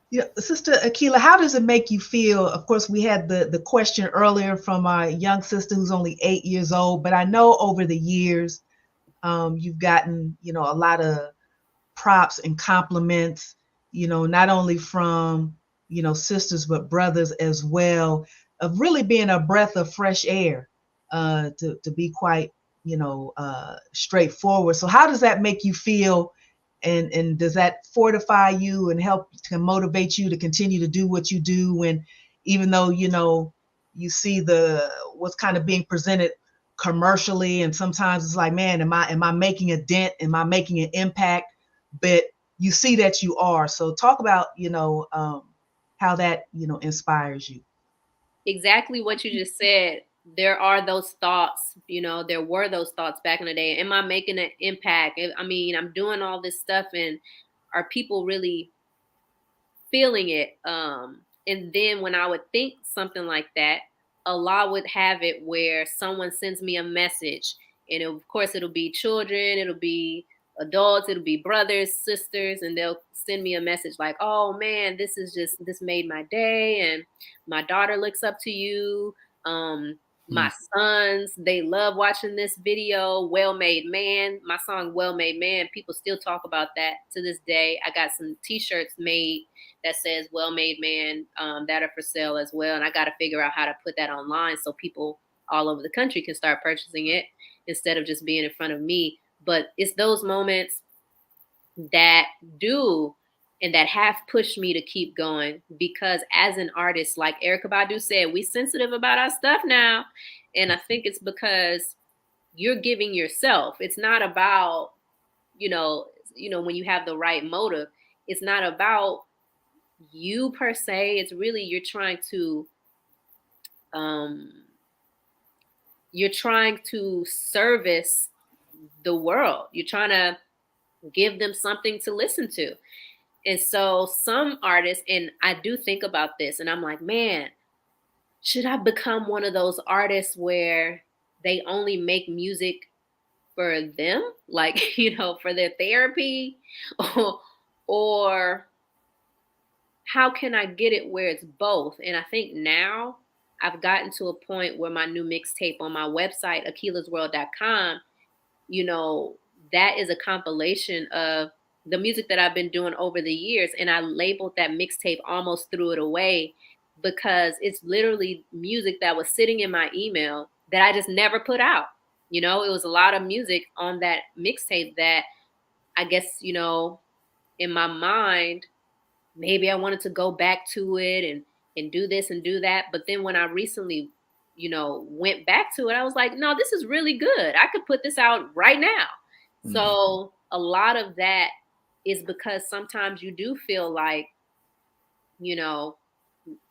Yeah, Sister Akilah, how does it make you feel? Of course, we had the question earlier from our young sister who's only 8 years old, but I know over the years you've gotten, you know, a lot of props and compliments, you know, not only from, you know, sisters, but brothers as well, of really being a breath of fresh air, to be quite, you know, straightforward. So how does that make you feel? And does that fortify you and help to motivate you to continue to do what you do when, even though, you know, you see what's kind of being presented commercially, and sometimes it's like, man, am I making a dent? Am I making an impact? But you see that you are. So talk about, you know, how that, you know, inspires you. Exactly what you just said. There are those thoughts, you know, there were those thoughts back in the day. Am I making an impact? I mean, I'm doing all this stuff, and are people really feeling it? And then when I would think something like that, Allah would have it where someone sends me a message, and of course it'll be children, it'll be adults, it'll be brothers, sisters, and they'll send me a message like, "Oh man, this made my day, and my daughter looks up to you. My sons, they love watching this video. Well Made Man, my song Well Made Man. People still talk about that to this day. I got some T-shirts made that says Well Made Man that are for sale as well. And I got to figure out how to put that online so people all over the country can start purchasing it instead of just being in front of me. But it's those moments that do and that have pushed me to keep going, because as an artist, like Erykah Badu said, we sensitive about our stuff now. And I think it's because you're giving yourself. It's not about, you know, when you have the right motive, it's not about you per se. It's really you're trying to service the world. You're trying to give them something to listen to. And so some artists, and I do think about this, and I'm like, man, should I become one of those artists where they only make music for them, like, you know, for their therapy? Or how can I get it where it's both? And I think now I've gotten to a point where my new mixtape on my website, akilahsworld.com, you know, that is a compilation of the music that I've been doing over the years. And I labeled that mixtape Almost Threw It Away because it's literally music that was sitting in my email that I just never put out. You know, it was a lot of music on that mixtape that I guess, you know, in my mind, maybe I wanted to go back to it and do this and do that. But then when I recently, you know, went back to it, I was like, no, this is really good. I could put this out right now. So a lot of that is because sometimes you do feel like, you know,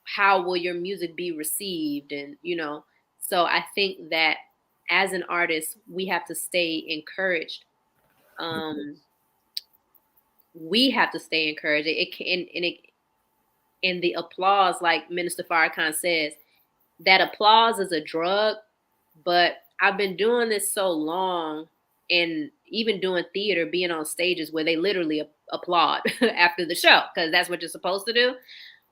how will your music be received? And, you know, so I think that as an artist, we have to stay encouraged. We have to stay encouraged. It can, and the applause, like Minister Farrakhan says, that applause is a drug. But I've been doing this so long, and even doing theater, being on stages where they literally applaud after the show, because that's what you're supposed to do.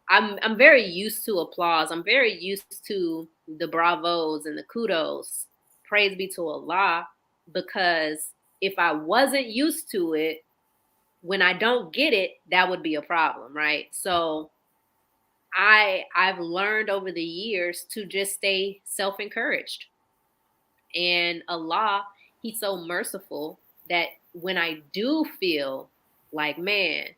I'm very used to applause. I'm very used to the bravos and the kudos. Praise be to Allah. because if I wasn't used to it, when I don't get it, that would be a problem, right? So I've learned over the years to just stay self-encouraged. And Allah, He's so merciful that when I do feel like, man,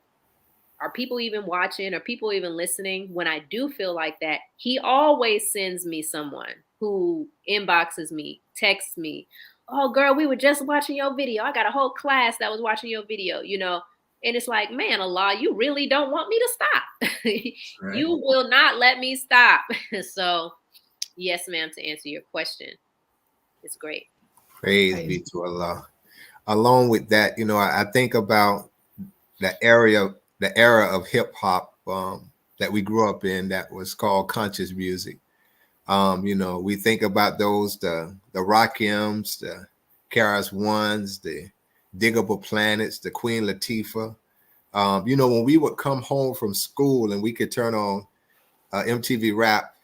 are people even watching? Are people even listening? When I do feel like that, He always sends me someone who inboxes me, texts me. Oh, girl, we were just watching your video. I got a whole class that was watching your video, you know. And it's like, man, Allah, you really don't want me to stop. Right. You will not let me stop. So, yes, ma'am, to answer your question, it's great. Praise be to Allah. Along with that, you know, I think about the era of hip hop that we grew up in that was called conscious music. You know, we think about those, the Rakims, the Karas Ones, the Diggable Planets, the Queen Latifah. You know, when we would come home from school and we could turn on MTV Rap,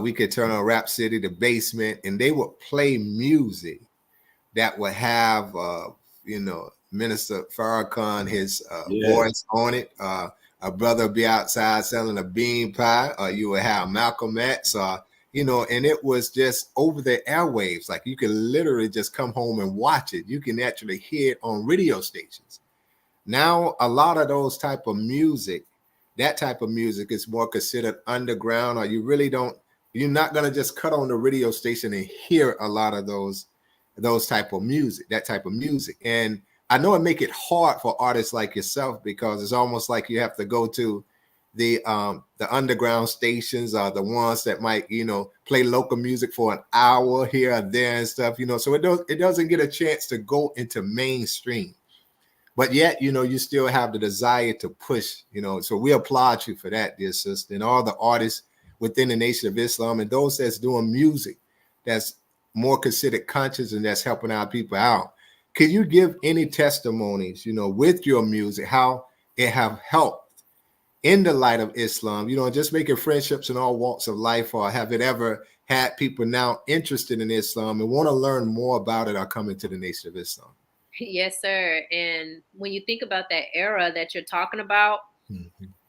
we could turn on Rap City, The Basement, and they would play music that would have, you know, Minister Farrakhan, his voice on it. A brother would be outside selling a bean pie. You would have Malcolm X, you know, and it was just over the airwaves. Like you could literally just come home and watch it. You can actually hear it on radio stations. Now, a lot of those type of music, that type of music is more considered underground, or you really don't, you're not going to just cut on the radio station and hear a lot of those type of music, that type of music. And I know it make it hard for artists like yourself, because it's almost like you have to go to the underground stations, or the ones that might, you know, play local music for an hour here and there and stuff, you know, so it doesn't get a chance to go into mainstream. But yet, you know, you still have the desire to push, you know, so we applaud you for that, dear sister, and all the artists within the Nation of Islam and those that's doing music that's more considered conscious and that's helping our people out. Can you give any testimonies, you know, with your music, how it have helped in the light of Islam, you know, just making friendships in all walks of life, or have it ever had people now interested in Islam and want to learn more about it or come into the Nation of Islam? Yes, sir. And when you think about that era that you're talking about,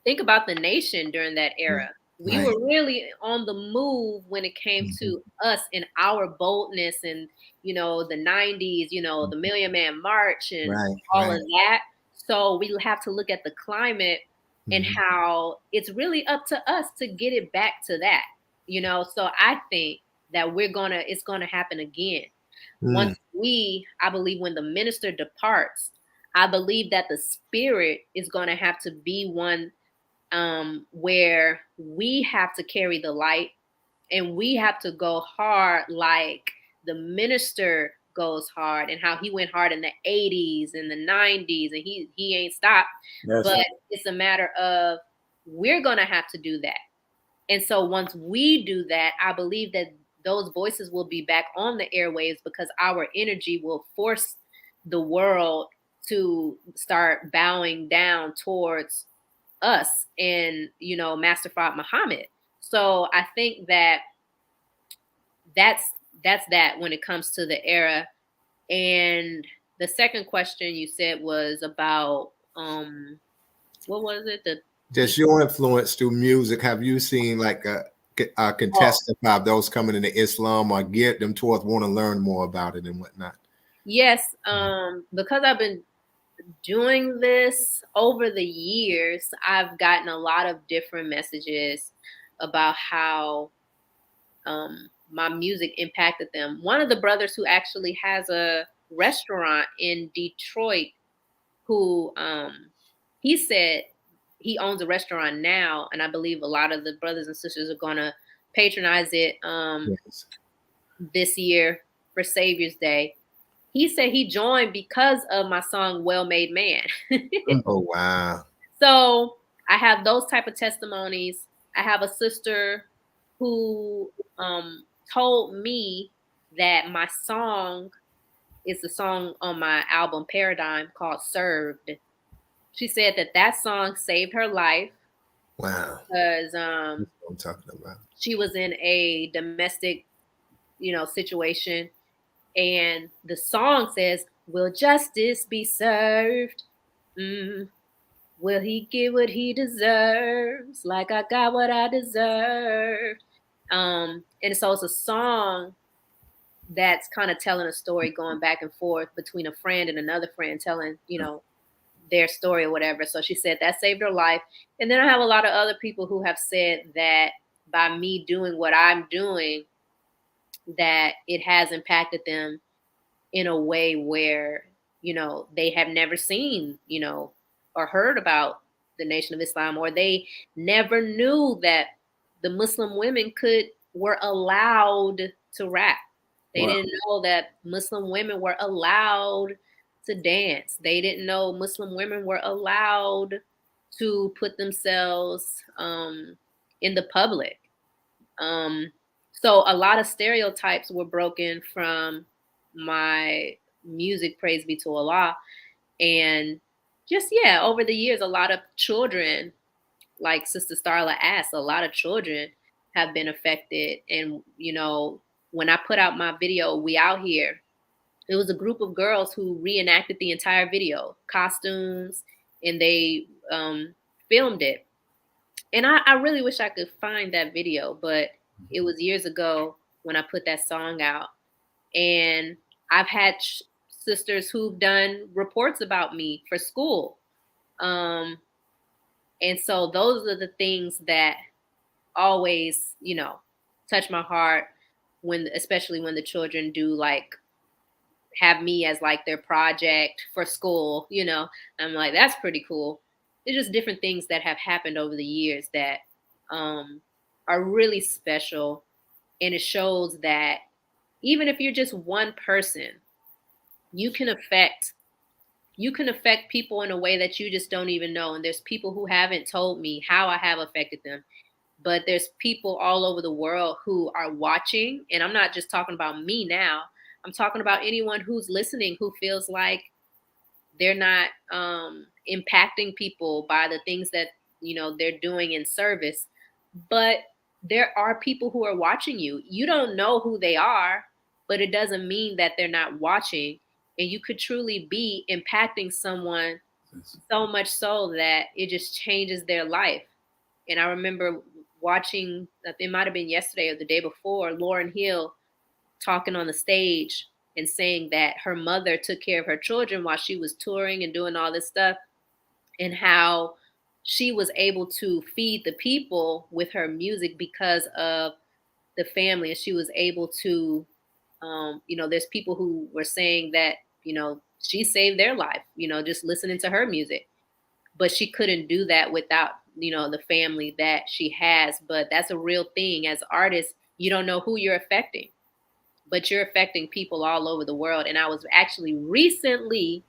think about the nation during that era. We were really on the move when it came to us and our boldness, and, you know, the 90s, you know, the Million Man March and all of that. So we have to look at the climate and how it's really up to us to get it back to that, you know. So I think that it's gonna happen again. Once I believe when the minister departs, I believe that the spirit is going to have to be one where we have to carry the light, and we have to go hard like the minister goes hard, and how he went hard in the 80s and the 90s, and he ain't stopped. But it's a matter of, we're going to have to do that. And so once we do that, I believe that those voices will be back on the airwaves, because our energy will force the world to start bowing down towards us and, you know, Master Fard Muhammad. So I think that that's that when it comes to the era. And the second question you said was about what was it? Just your influence through music. Have you seen like can testify of those coming into Islam or get them towards want to learn more about it and whatnot? Yes, because I've been doing this over the years, I've gotten a lot of different messages about how my music impacted them. One of the brothers who actually has a restaurant in Detroit, who he said he owns a restaurant now, and I believe a lot of the brothers and sisters are gonna patronize it this year for Savior's Day. He said he joined because of my song "Well Made Man." Oh wow! So I have those type of testimonies. I have a sister who told me that my song is the song on my album Paradigm called "Served." She said that song saved her life. Wow. Because That's what I'm talking about. she was in a domestic, you know, situation, And the song says, "Will justice be served? Will he get what he deserves? Like I got what I deserve." And so it's a song that's kind of telling a story, going back and forth between a friend and another friend, telling, their story or whatever. So she said that saved her life. And then I have a lot of other people who have said that by me doing what I'm doing, that it has impacted them in a way where, they have never seen, or heard about the Nation of Islam, or they never knew that the Muslim women were allowed to rap. They didn't know that Muslim women were allowed to dance. They didn't know Muslim women were allowed to put themselves in the public. So a lot of stereotypes were broken from my music, praise be to Allah. And just, over the years, a lot of children, like Sister Starla asked, a lot of children have been affected. And, when I put out my video, We Out Here, it was a group of girls who reenacted the entire video, costumes, and they filmed it. And I really wish I could find that video, but it was years ago when I put that song out. And I've had sisters who've done reports about me for school. And so those are the things that always, touch my heart, especially when the children do have me as their project for school, I'm like, that's pretty cool. There's just different things that have happened over the years that are really special. And it shows that even if you're just one person, you can affect people in a way that you just don't even know. And there's people who haven't told me how I have affected them, but there's people all over the world who are watching. And I'm not just talking about me now. I'm talking about anyone who's listening who feels like they're not impacting people by the things that, they're doing in service. But there are people who are watching you. You don't know who they are, but it doesn't mean that they're not watching. And you could truly be impacting someone so much so that it just changes their life. And I remember watching, it might have been yesterday or the day before, Lauryn Hill talking on the stage and saying that her mother took care of her children while she was touring and doing all this stuff, and how she was able to feed the people with her music because of the family. And she was able to, there's people who were saying that, she saved their life, just listening to her music. But she couldn't do that without, the family that she has. But that's a real thing. As artists, you don't know who you're affecting, but you're affecting people all over the world. And I was actually recently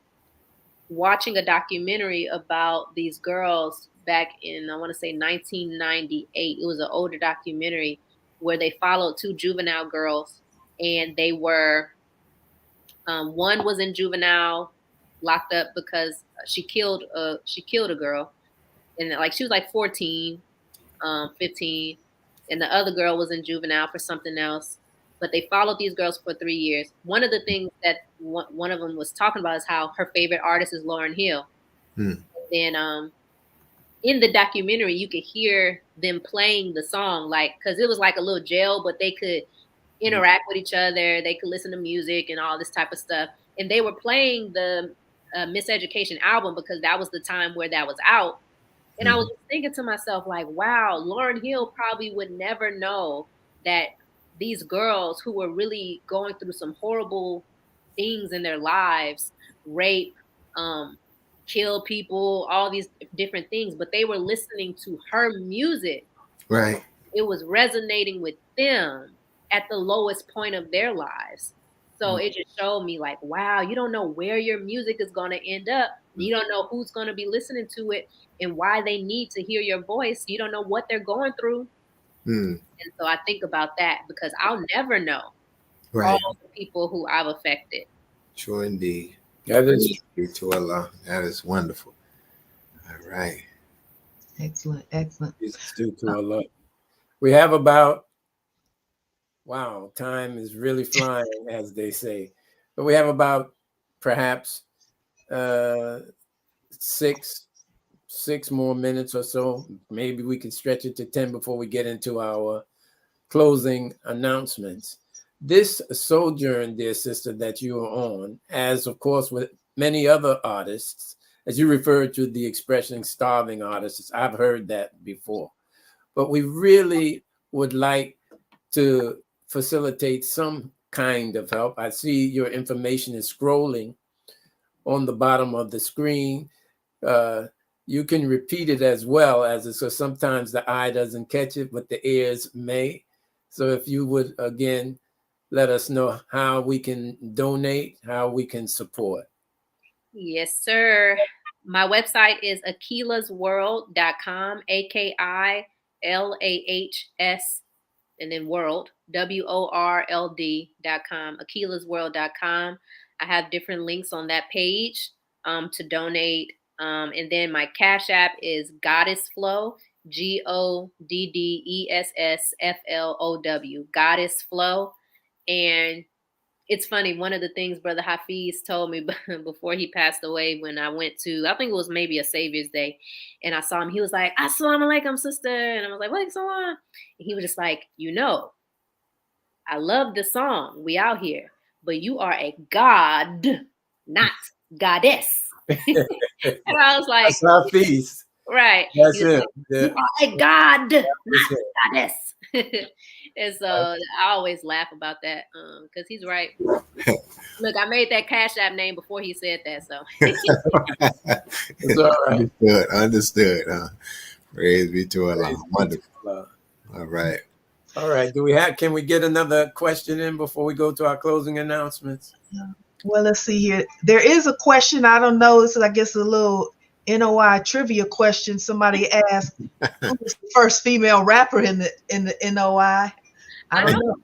watching a documentary about these girls back in, I want to say 1998. It was an older documentary where they followed two juvenile girls, and they were, one was in juvenile, locked up because she killed a girl, and she was 14, 15, and the other girl was in juvenile for something else. But they followed these girls for 3 years. One of the things that one of them was talking about is how her favorite artist is Lauryn Hill. And then in the documentary, you could hear them playing the song, because it was like a little jail, but they could interact with each other. They could listen to music and all this type of stuff. And they were playing the Miseducation album because that was the time where that was out. And I was just thinking to myself, wow, Lauryn Hill probably would never know that these girls who were really going through some horrible things in their lives, rape, kill people, all these different things, but they were listening to her music. Right. It was resonating with them at the lowest point of their lives. So it just showed me wow, you don't know where your music is going to end up. You don't know who's going to be listening to it and why they need to hear your voice. You don't know what they're going through. And so I think about that because I'll never know all the people who I've affected. True indeed. That is to Allah. That is wonderful. All right. Excellent. Excellent. it's due to Allah. We have about Wow, time is really flying, as they say. But we have about perhaps uh, six more minutes or so. Maybe we can stretch it to 10 before we get into our closing announcements. This sojourn, dear sister, that you are on, as of course with many other artists, as you referred to the expression starving artists, I've heard that before. But we really would like to facilitate some kind of help. I see your information is scrolling on the bottom of the screen. You can repeat it as well as it, so sometimes the eye doesn't catch it, but the ears may. So if you would again let us know how we can donate, how we can support. Yes, sir. My website is akilahsworld.com, AKILAHS, and then world, WORLD.com, akilahsworld.com. I have different links on that page to donate. And then my Cash App is Goddess Flow, GODDESSFLOW, Goddess Flow. And it's funny, one of the things Brother Hafiz told me before he passed away, when I went to, I think it was maybe a Savior's Day, and I saw him, he was like, Assalamu alaikum, sister. And I was like, what, salam? And he was just like, I love the song, We Out Here, but you are a god, not goddess. And I was like, That's Hafiz. right. That's it. Like, you are a god, not goddess. And so I always laugh about that because he's right. Look, I made that Cash App name before he said that, so. It's all right. Understood. Praise be to Allah. Wonderful. All right. All right. Can we get another question in before we go to our closing announcements? Well, let's see here. There is a question. I don't know. It's, I guess, a little NOI trivia question. Somebody asked, who was the first female rapper in the NOI? I don't know.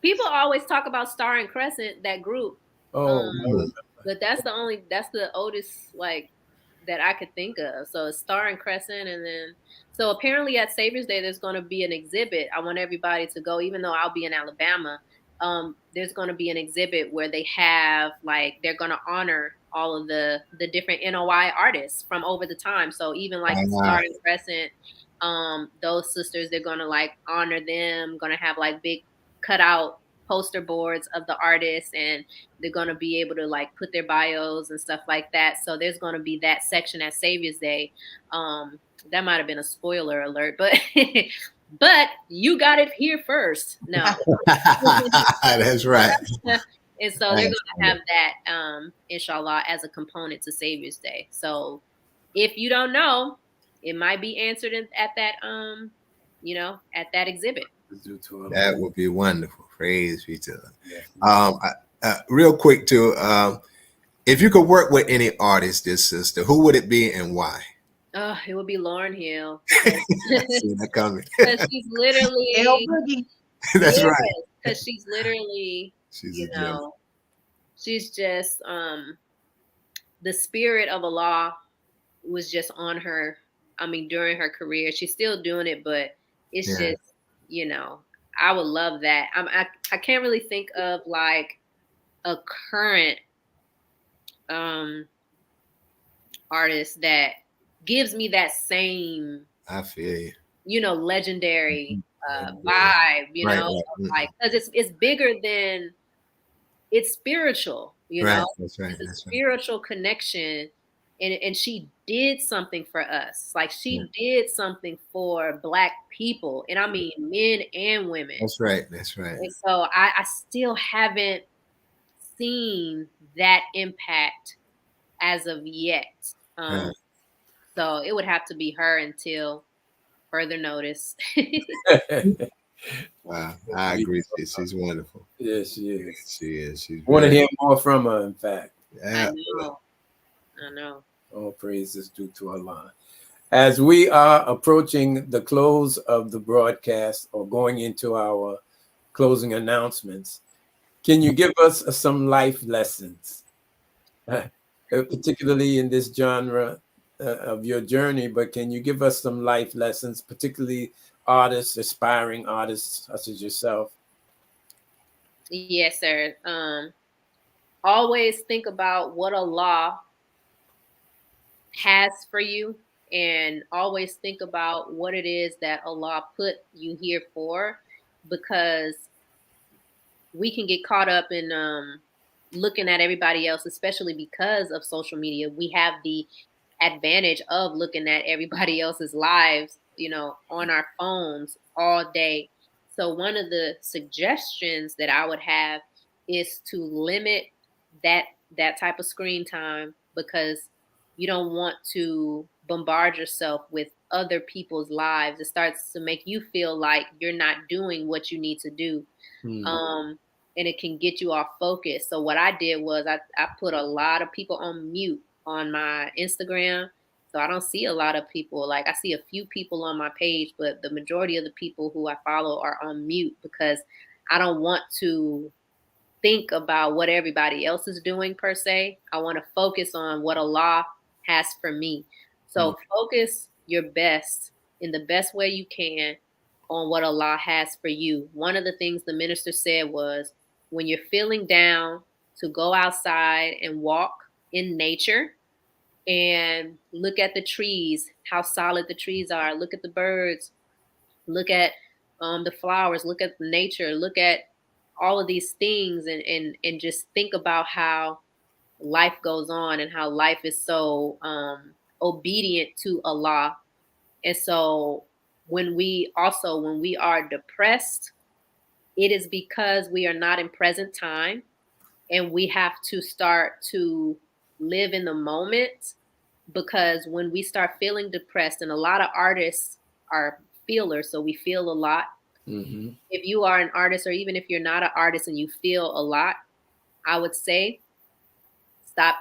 People always talk about Star and Crescent, that group. Oh, but that's the oldest like that I could think of. So it's Star and Crescent, and then so apparently at Savior's Day there's going to be an exhibit. I want everybody to go, even though I'll be in Alabama. There's going to be an exhibit where they have like they're going to honor all of the different NOI artists from over the time. So even like Star and Crescent, those sisters, they're going to like honor them. Going to have like big cutout poster boards of the artists, and they're going to be able to like put their bios and stuff like that. So there's going to be that section at Savior's Day. That might have been a spoiler alert, but but you got it here first. No. That's right. And so they're going to have that, inshallah, as a component to Savior's Day. So if you don't know, it might be answered at that, at that exhibit. That would be wonderful. Praise be to Allah. Real quick too, if you could work with any artist, this sister, who would it be and why? Oh, it would be Lauryn Hill. See that coming. Because she's literally That's right. Because she's literally, she's just the spirit of Allah was just on her. I mean, during her career, she's still doing it, but it's just, I would love that. I can't really think of like a current artist that gives me that same, I feel you, legendary vibe, like, because it's bigger than, it's spiritual, Right. That's right. It's a spiritual connection. And she did something for us. Like she did something for Black people. And I mean men and women. That's right. And so I still haven't seen that impact as of yet. So it would have to be her until further notice. Wow. I agree. She's wonderful. Yes, she is. She is. She's want to hear more from her, in fact. Yeah. I know. All praise is due to Allah. As we are approaching the close of the broadcast or going into our closing announcements, can you give us some life lessons, particularly in this genre of your journey? But can you give us some life lessons, particularly artists, aspiring artists such as yourself? Yes, sir. Always think about what Allah has for you, and always think about what it is that Allah put you here for, because we can get caught up in looking at everybody else, especially because of social media. We have the advantage of looking at everybody else's lives, on our phones all day. So one of the suggestions that I would have is to limit that that type of screen time, because you don't want to bombard yourself with other people's lives. It starts to make you feel like you're not doing what you need to do. Mm. And it can get you off focus. So what I did was I put a lot of people on mute on my Instagram. So I don't see a lot of people. Like, I see a few people on my page, but the majority of the people who I follow are on mute, because I don't want to think about what everybody else is doing per se. I want to focus on what Allah has for me. So focus your best in the best way you can on what Allah has for you. One of the things the minister said was, when you're feeling down, to go outside and walk in nature and look at the trees, how solid the trees are. Look at the birds. Look at the flowers. Look at nature. Look at all of these things, and just think about how life goes on and how life is so obedient to Allah. And so when we are depressed, it is because we are not in present time, and we have to start to live in the moment. Because when we start feeling depressed, and a lot of artists are feelers, so we feel a lot. Mm-hmm. If you are an artist, or even if you're not an artist and you feel a lot, I would say stop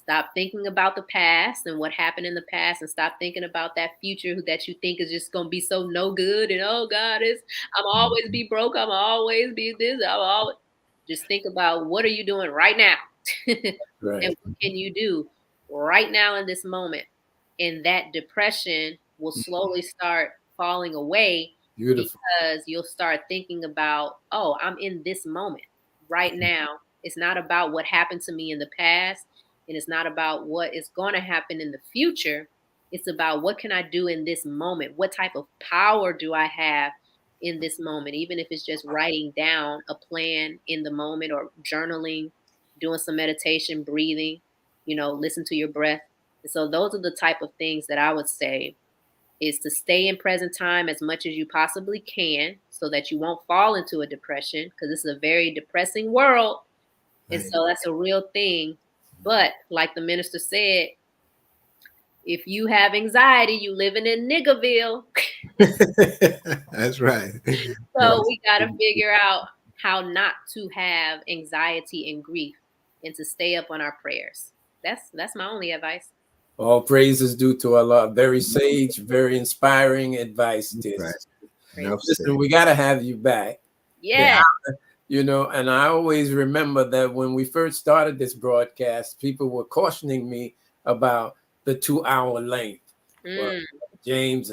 stop thinking about the past and what happened in the past, and stop thinking about that future that you think is just going to be so no good, and oh God, is I'm always be broke, I'm always be this, I'm always just think about what are you doing right now. And Right. what can you do right now in this moment, and that depression will slowly start falling away, Beautiful. because you'll start thinking about, oh, I'm in this moment right now. It's not about what happened to me in the past, and it's not about what is going to happen in the future. It's about, what can I do in this moment? What type of power do I have in this moment? Even if it's just writing down a plan in the moment, or journaling, doing some meditation, breathing, listen to your breath. And so those are the type of things that I would say, is to stay in present time as much as you possibly can, so that you won't fall into a depression, because this is a very depressing world. And Right. so that's a real thing. But like the minister said, if you have anxiety, you living in Niggerville. That's right. So we got to figure out how not to have anxiety and grief, and to stay up on our prayers. That's my only advice. All praises due to Allah. Very sage, very inspiring advice, Right. this. Enough Listen, said. we got to have you back. Yeah. And I always remember that when we first started this broadcast, people were cautioning me about the 2 hour length. Well, Mm. James,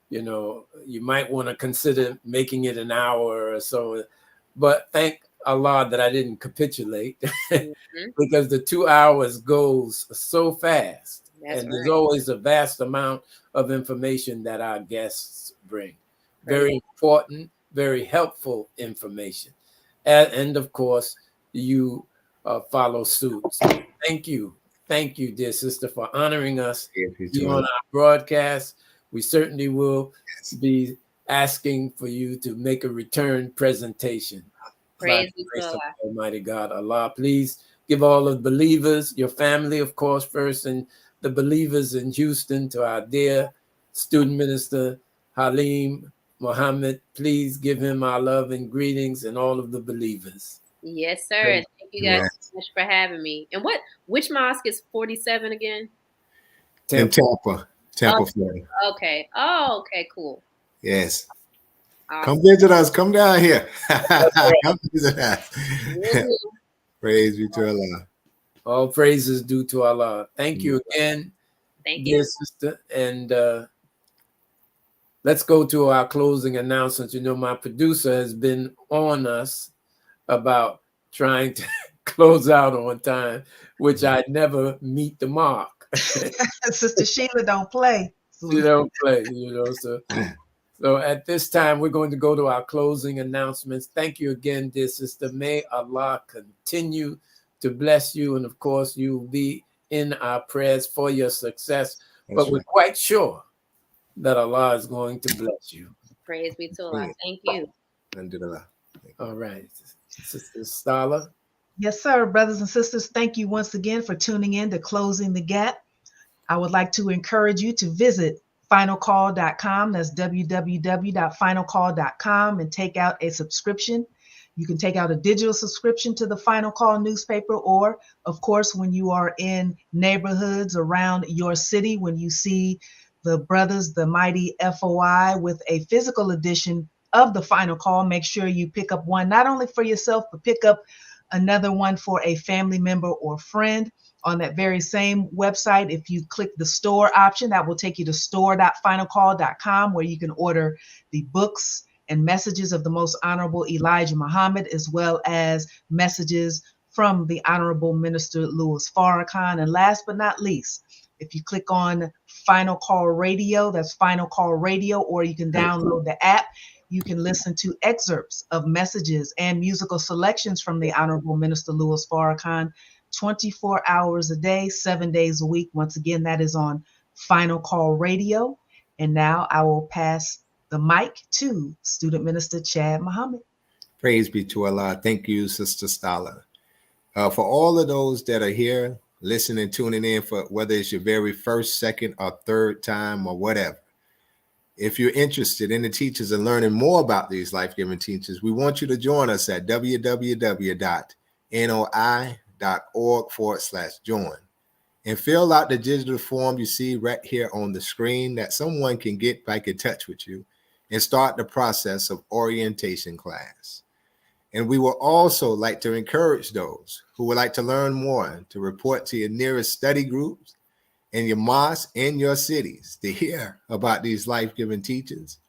you might want to consider making it an hour or so. But thank Allah that I didn't capitulate, Mhm. because the 2 hours goes so fast. That's And there's right. always a vast amount of information that our guests bring. Praise. Very important, very helpful information. And of course, you follow suit. So thank you. Thank you, dear sister, for honoring us If you here to on Allah. our broadcast. We certainly will Yes. be asking for you to make a return presentation. By Praise the be to grace of Allah. Almighty God, Allah, please give all of the believers, your family, of course, first, and the believers in Houston, to our dear student minister, Halim Muhammad. Please give him our love and greetings, and all of the believers. Yes, sir. Praise Thank you you guys all. Yes. so much for having me. And which mosque is 47 again? In Temple. Tampa, Florida. Okay. Oh, okay, cool. Yes. Come Awesome. visit us. Come down here. Come visit us. Will do. Praise be to Allah. All praises due to Allah. Thank you again, Thank dear you. sister. And let's go to our closing announcements. My producer has been on us about trying to close out on time, which I never meet the mark. Sister Sheila don't play. You don't play, so at this time, we're going to go to our closing announcements. Thank you again, dear sister. May Allah continue to bless you. And of course, you'll be in our prayers for your success. But we're quite sure that Allah is going to bless you. Praise be to Allah. Thank you. All right. Sister Starla. Yes, sir. Brothers and sisters, thank you once again for tuning in to Closing the Gap. I would like to encourage you to visit finalcall.com. That's www.finalcall.com, and take out a subscription. You can take out a digital subscription to the Final Call newspaper, or, of course, when you are in neighborhoods around your city, when you see the brothers, the mighty FOI, with a physical edition of the Final Call, make sure you pick up one, not only for yourself, but pick up another one for a family member or friend. On that very same website, if you click the store option, that will take you to store.finalcall.com, where you can order the books and messages of the Most Honorable Elijah Muhammad, as well as messages from the Honorable Minister Louis Farrakhan. And last but not least, if you click on Final Call Radio, that's Final Call Radio, or you can download the app, you can listen to excerpts of messages and musical selections from the Honorable Minister Louis Farrakhan 24 hours a day, 7 days a week. Once again, that is on Final Call Radio. And now I will pass the mic to Student Minister Chad Muhammad. Praise be to Allah. Thank you, Sister Starla. For all of those that are here, listening, tuning in, for whether it's your very first, second, or third time or whatever, if you're interested in the teachers and learning more about these life-giving teachers, we want you to join us at www.noi.org/join, and fill out the digital form you see right here on the screen that someone can get back in touch with you and start the process of orientation class. And we will also like to encourage those who would like to learn more to report to your nearest study groups and your mosques in your cities to hear about these life-giving teachers.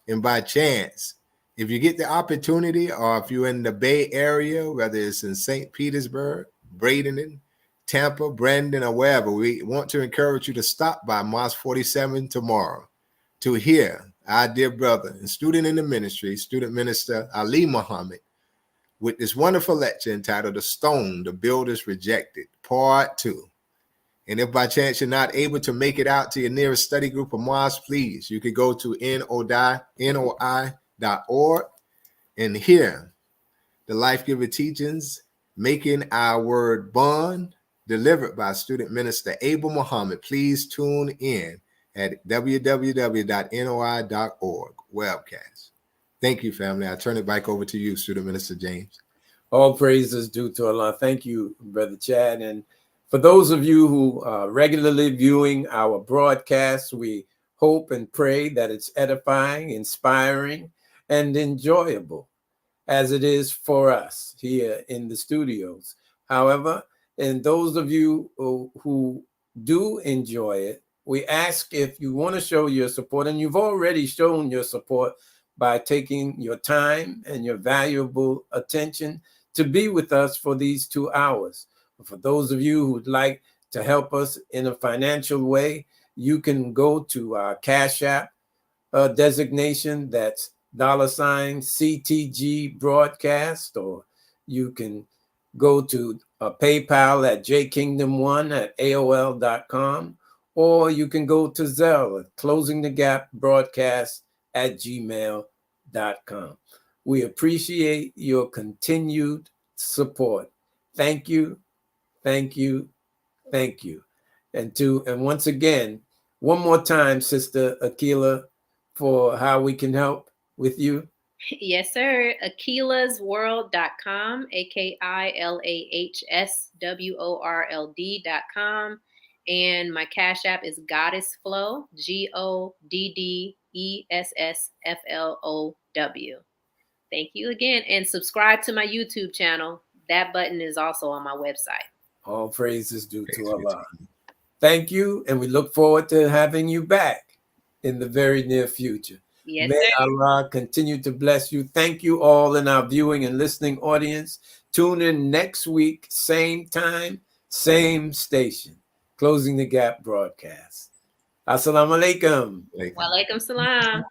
And by chance, if you get the opportunity, or if you're in the Bay Area, whether it's in St. Petersburg, Bradenton, Tampa, Brandon, or wherever, we want to encourage you to stop by Mosque 47 tomorrow to hear our dear brother and student in the ministry, Student Minister Ali Muhammad, with this wonderful lecture entitled "The Stone the Builders Rejected," Part 2. And if by chance you're not able to make it out to your nearest study group or mosque, please, you could go to noi.org and hear the life-giving teachings, Making Our Word Bond, delivered by Student Minister Abel Muhammad. Please tune in at www.noi.org webcast. Thank you, family. I turn it back over to you, Student Minister James. All praises due to Allah. Thank you, Brother Chad. And for those of you who are regularly viewing our broadcasts, we hope and pray that it's edifying, inspiring, and enjoyable, as it is for us here in the studios. However, and those of you who do enjoy it, we ask if you want to show your support, and you've already shown your support by taking your time and your valuable attention to be with us for these 2 hours. For those of you who'd like to help us in a financial way, you can go to our Cash App designation, that's $CTG broadcast, or you can go to PayPal at jkingdom1@aol.com, or you can go to Zelle at closingthegapbroadcast@gmail.com. We appreciate your continued support. Thank you. Thank you. Thank you. And once again, one more time, Sister Akilah, for how we can help with you. Yes, sir. AkilahsWorld.com, AKILAHSWORLD.com. And my Cash App is Goddess Flow, GODDESSFLOW. Thank you again. And subscribe to my YouTube channel. That button is also on my website. All praises due to Allah. Thank you, and we look forward to having you back in the very near future. Yes, May sir. Allah continue to bless you. Thank you all in our viewing and listening audience. Tune in next week, same time, same station. Closing the Gap broadcast. Assalamu alaikum. Like, Wa alaikum salam.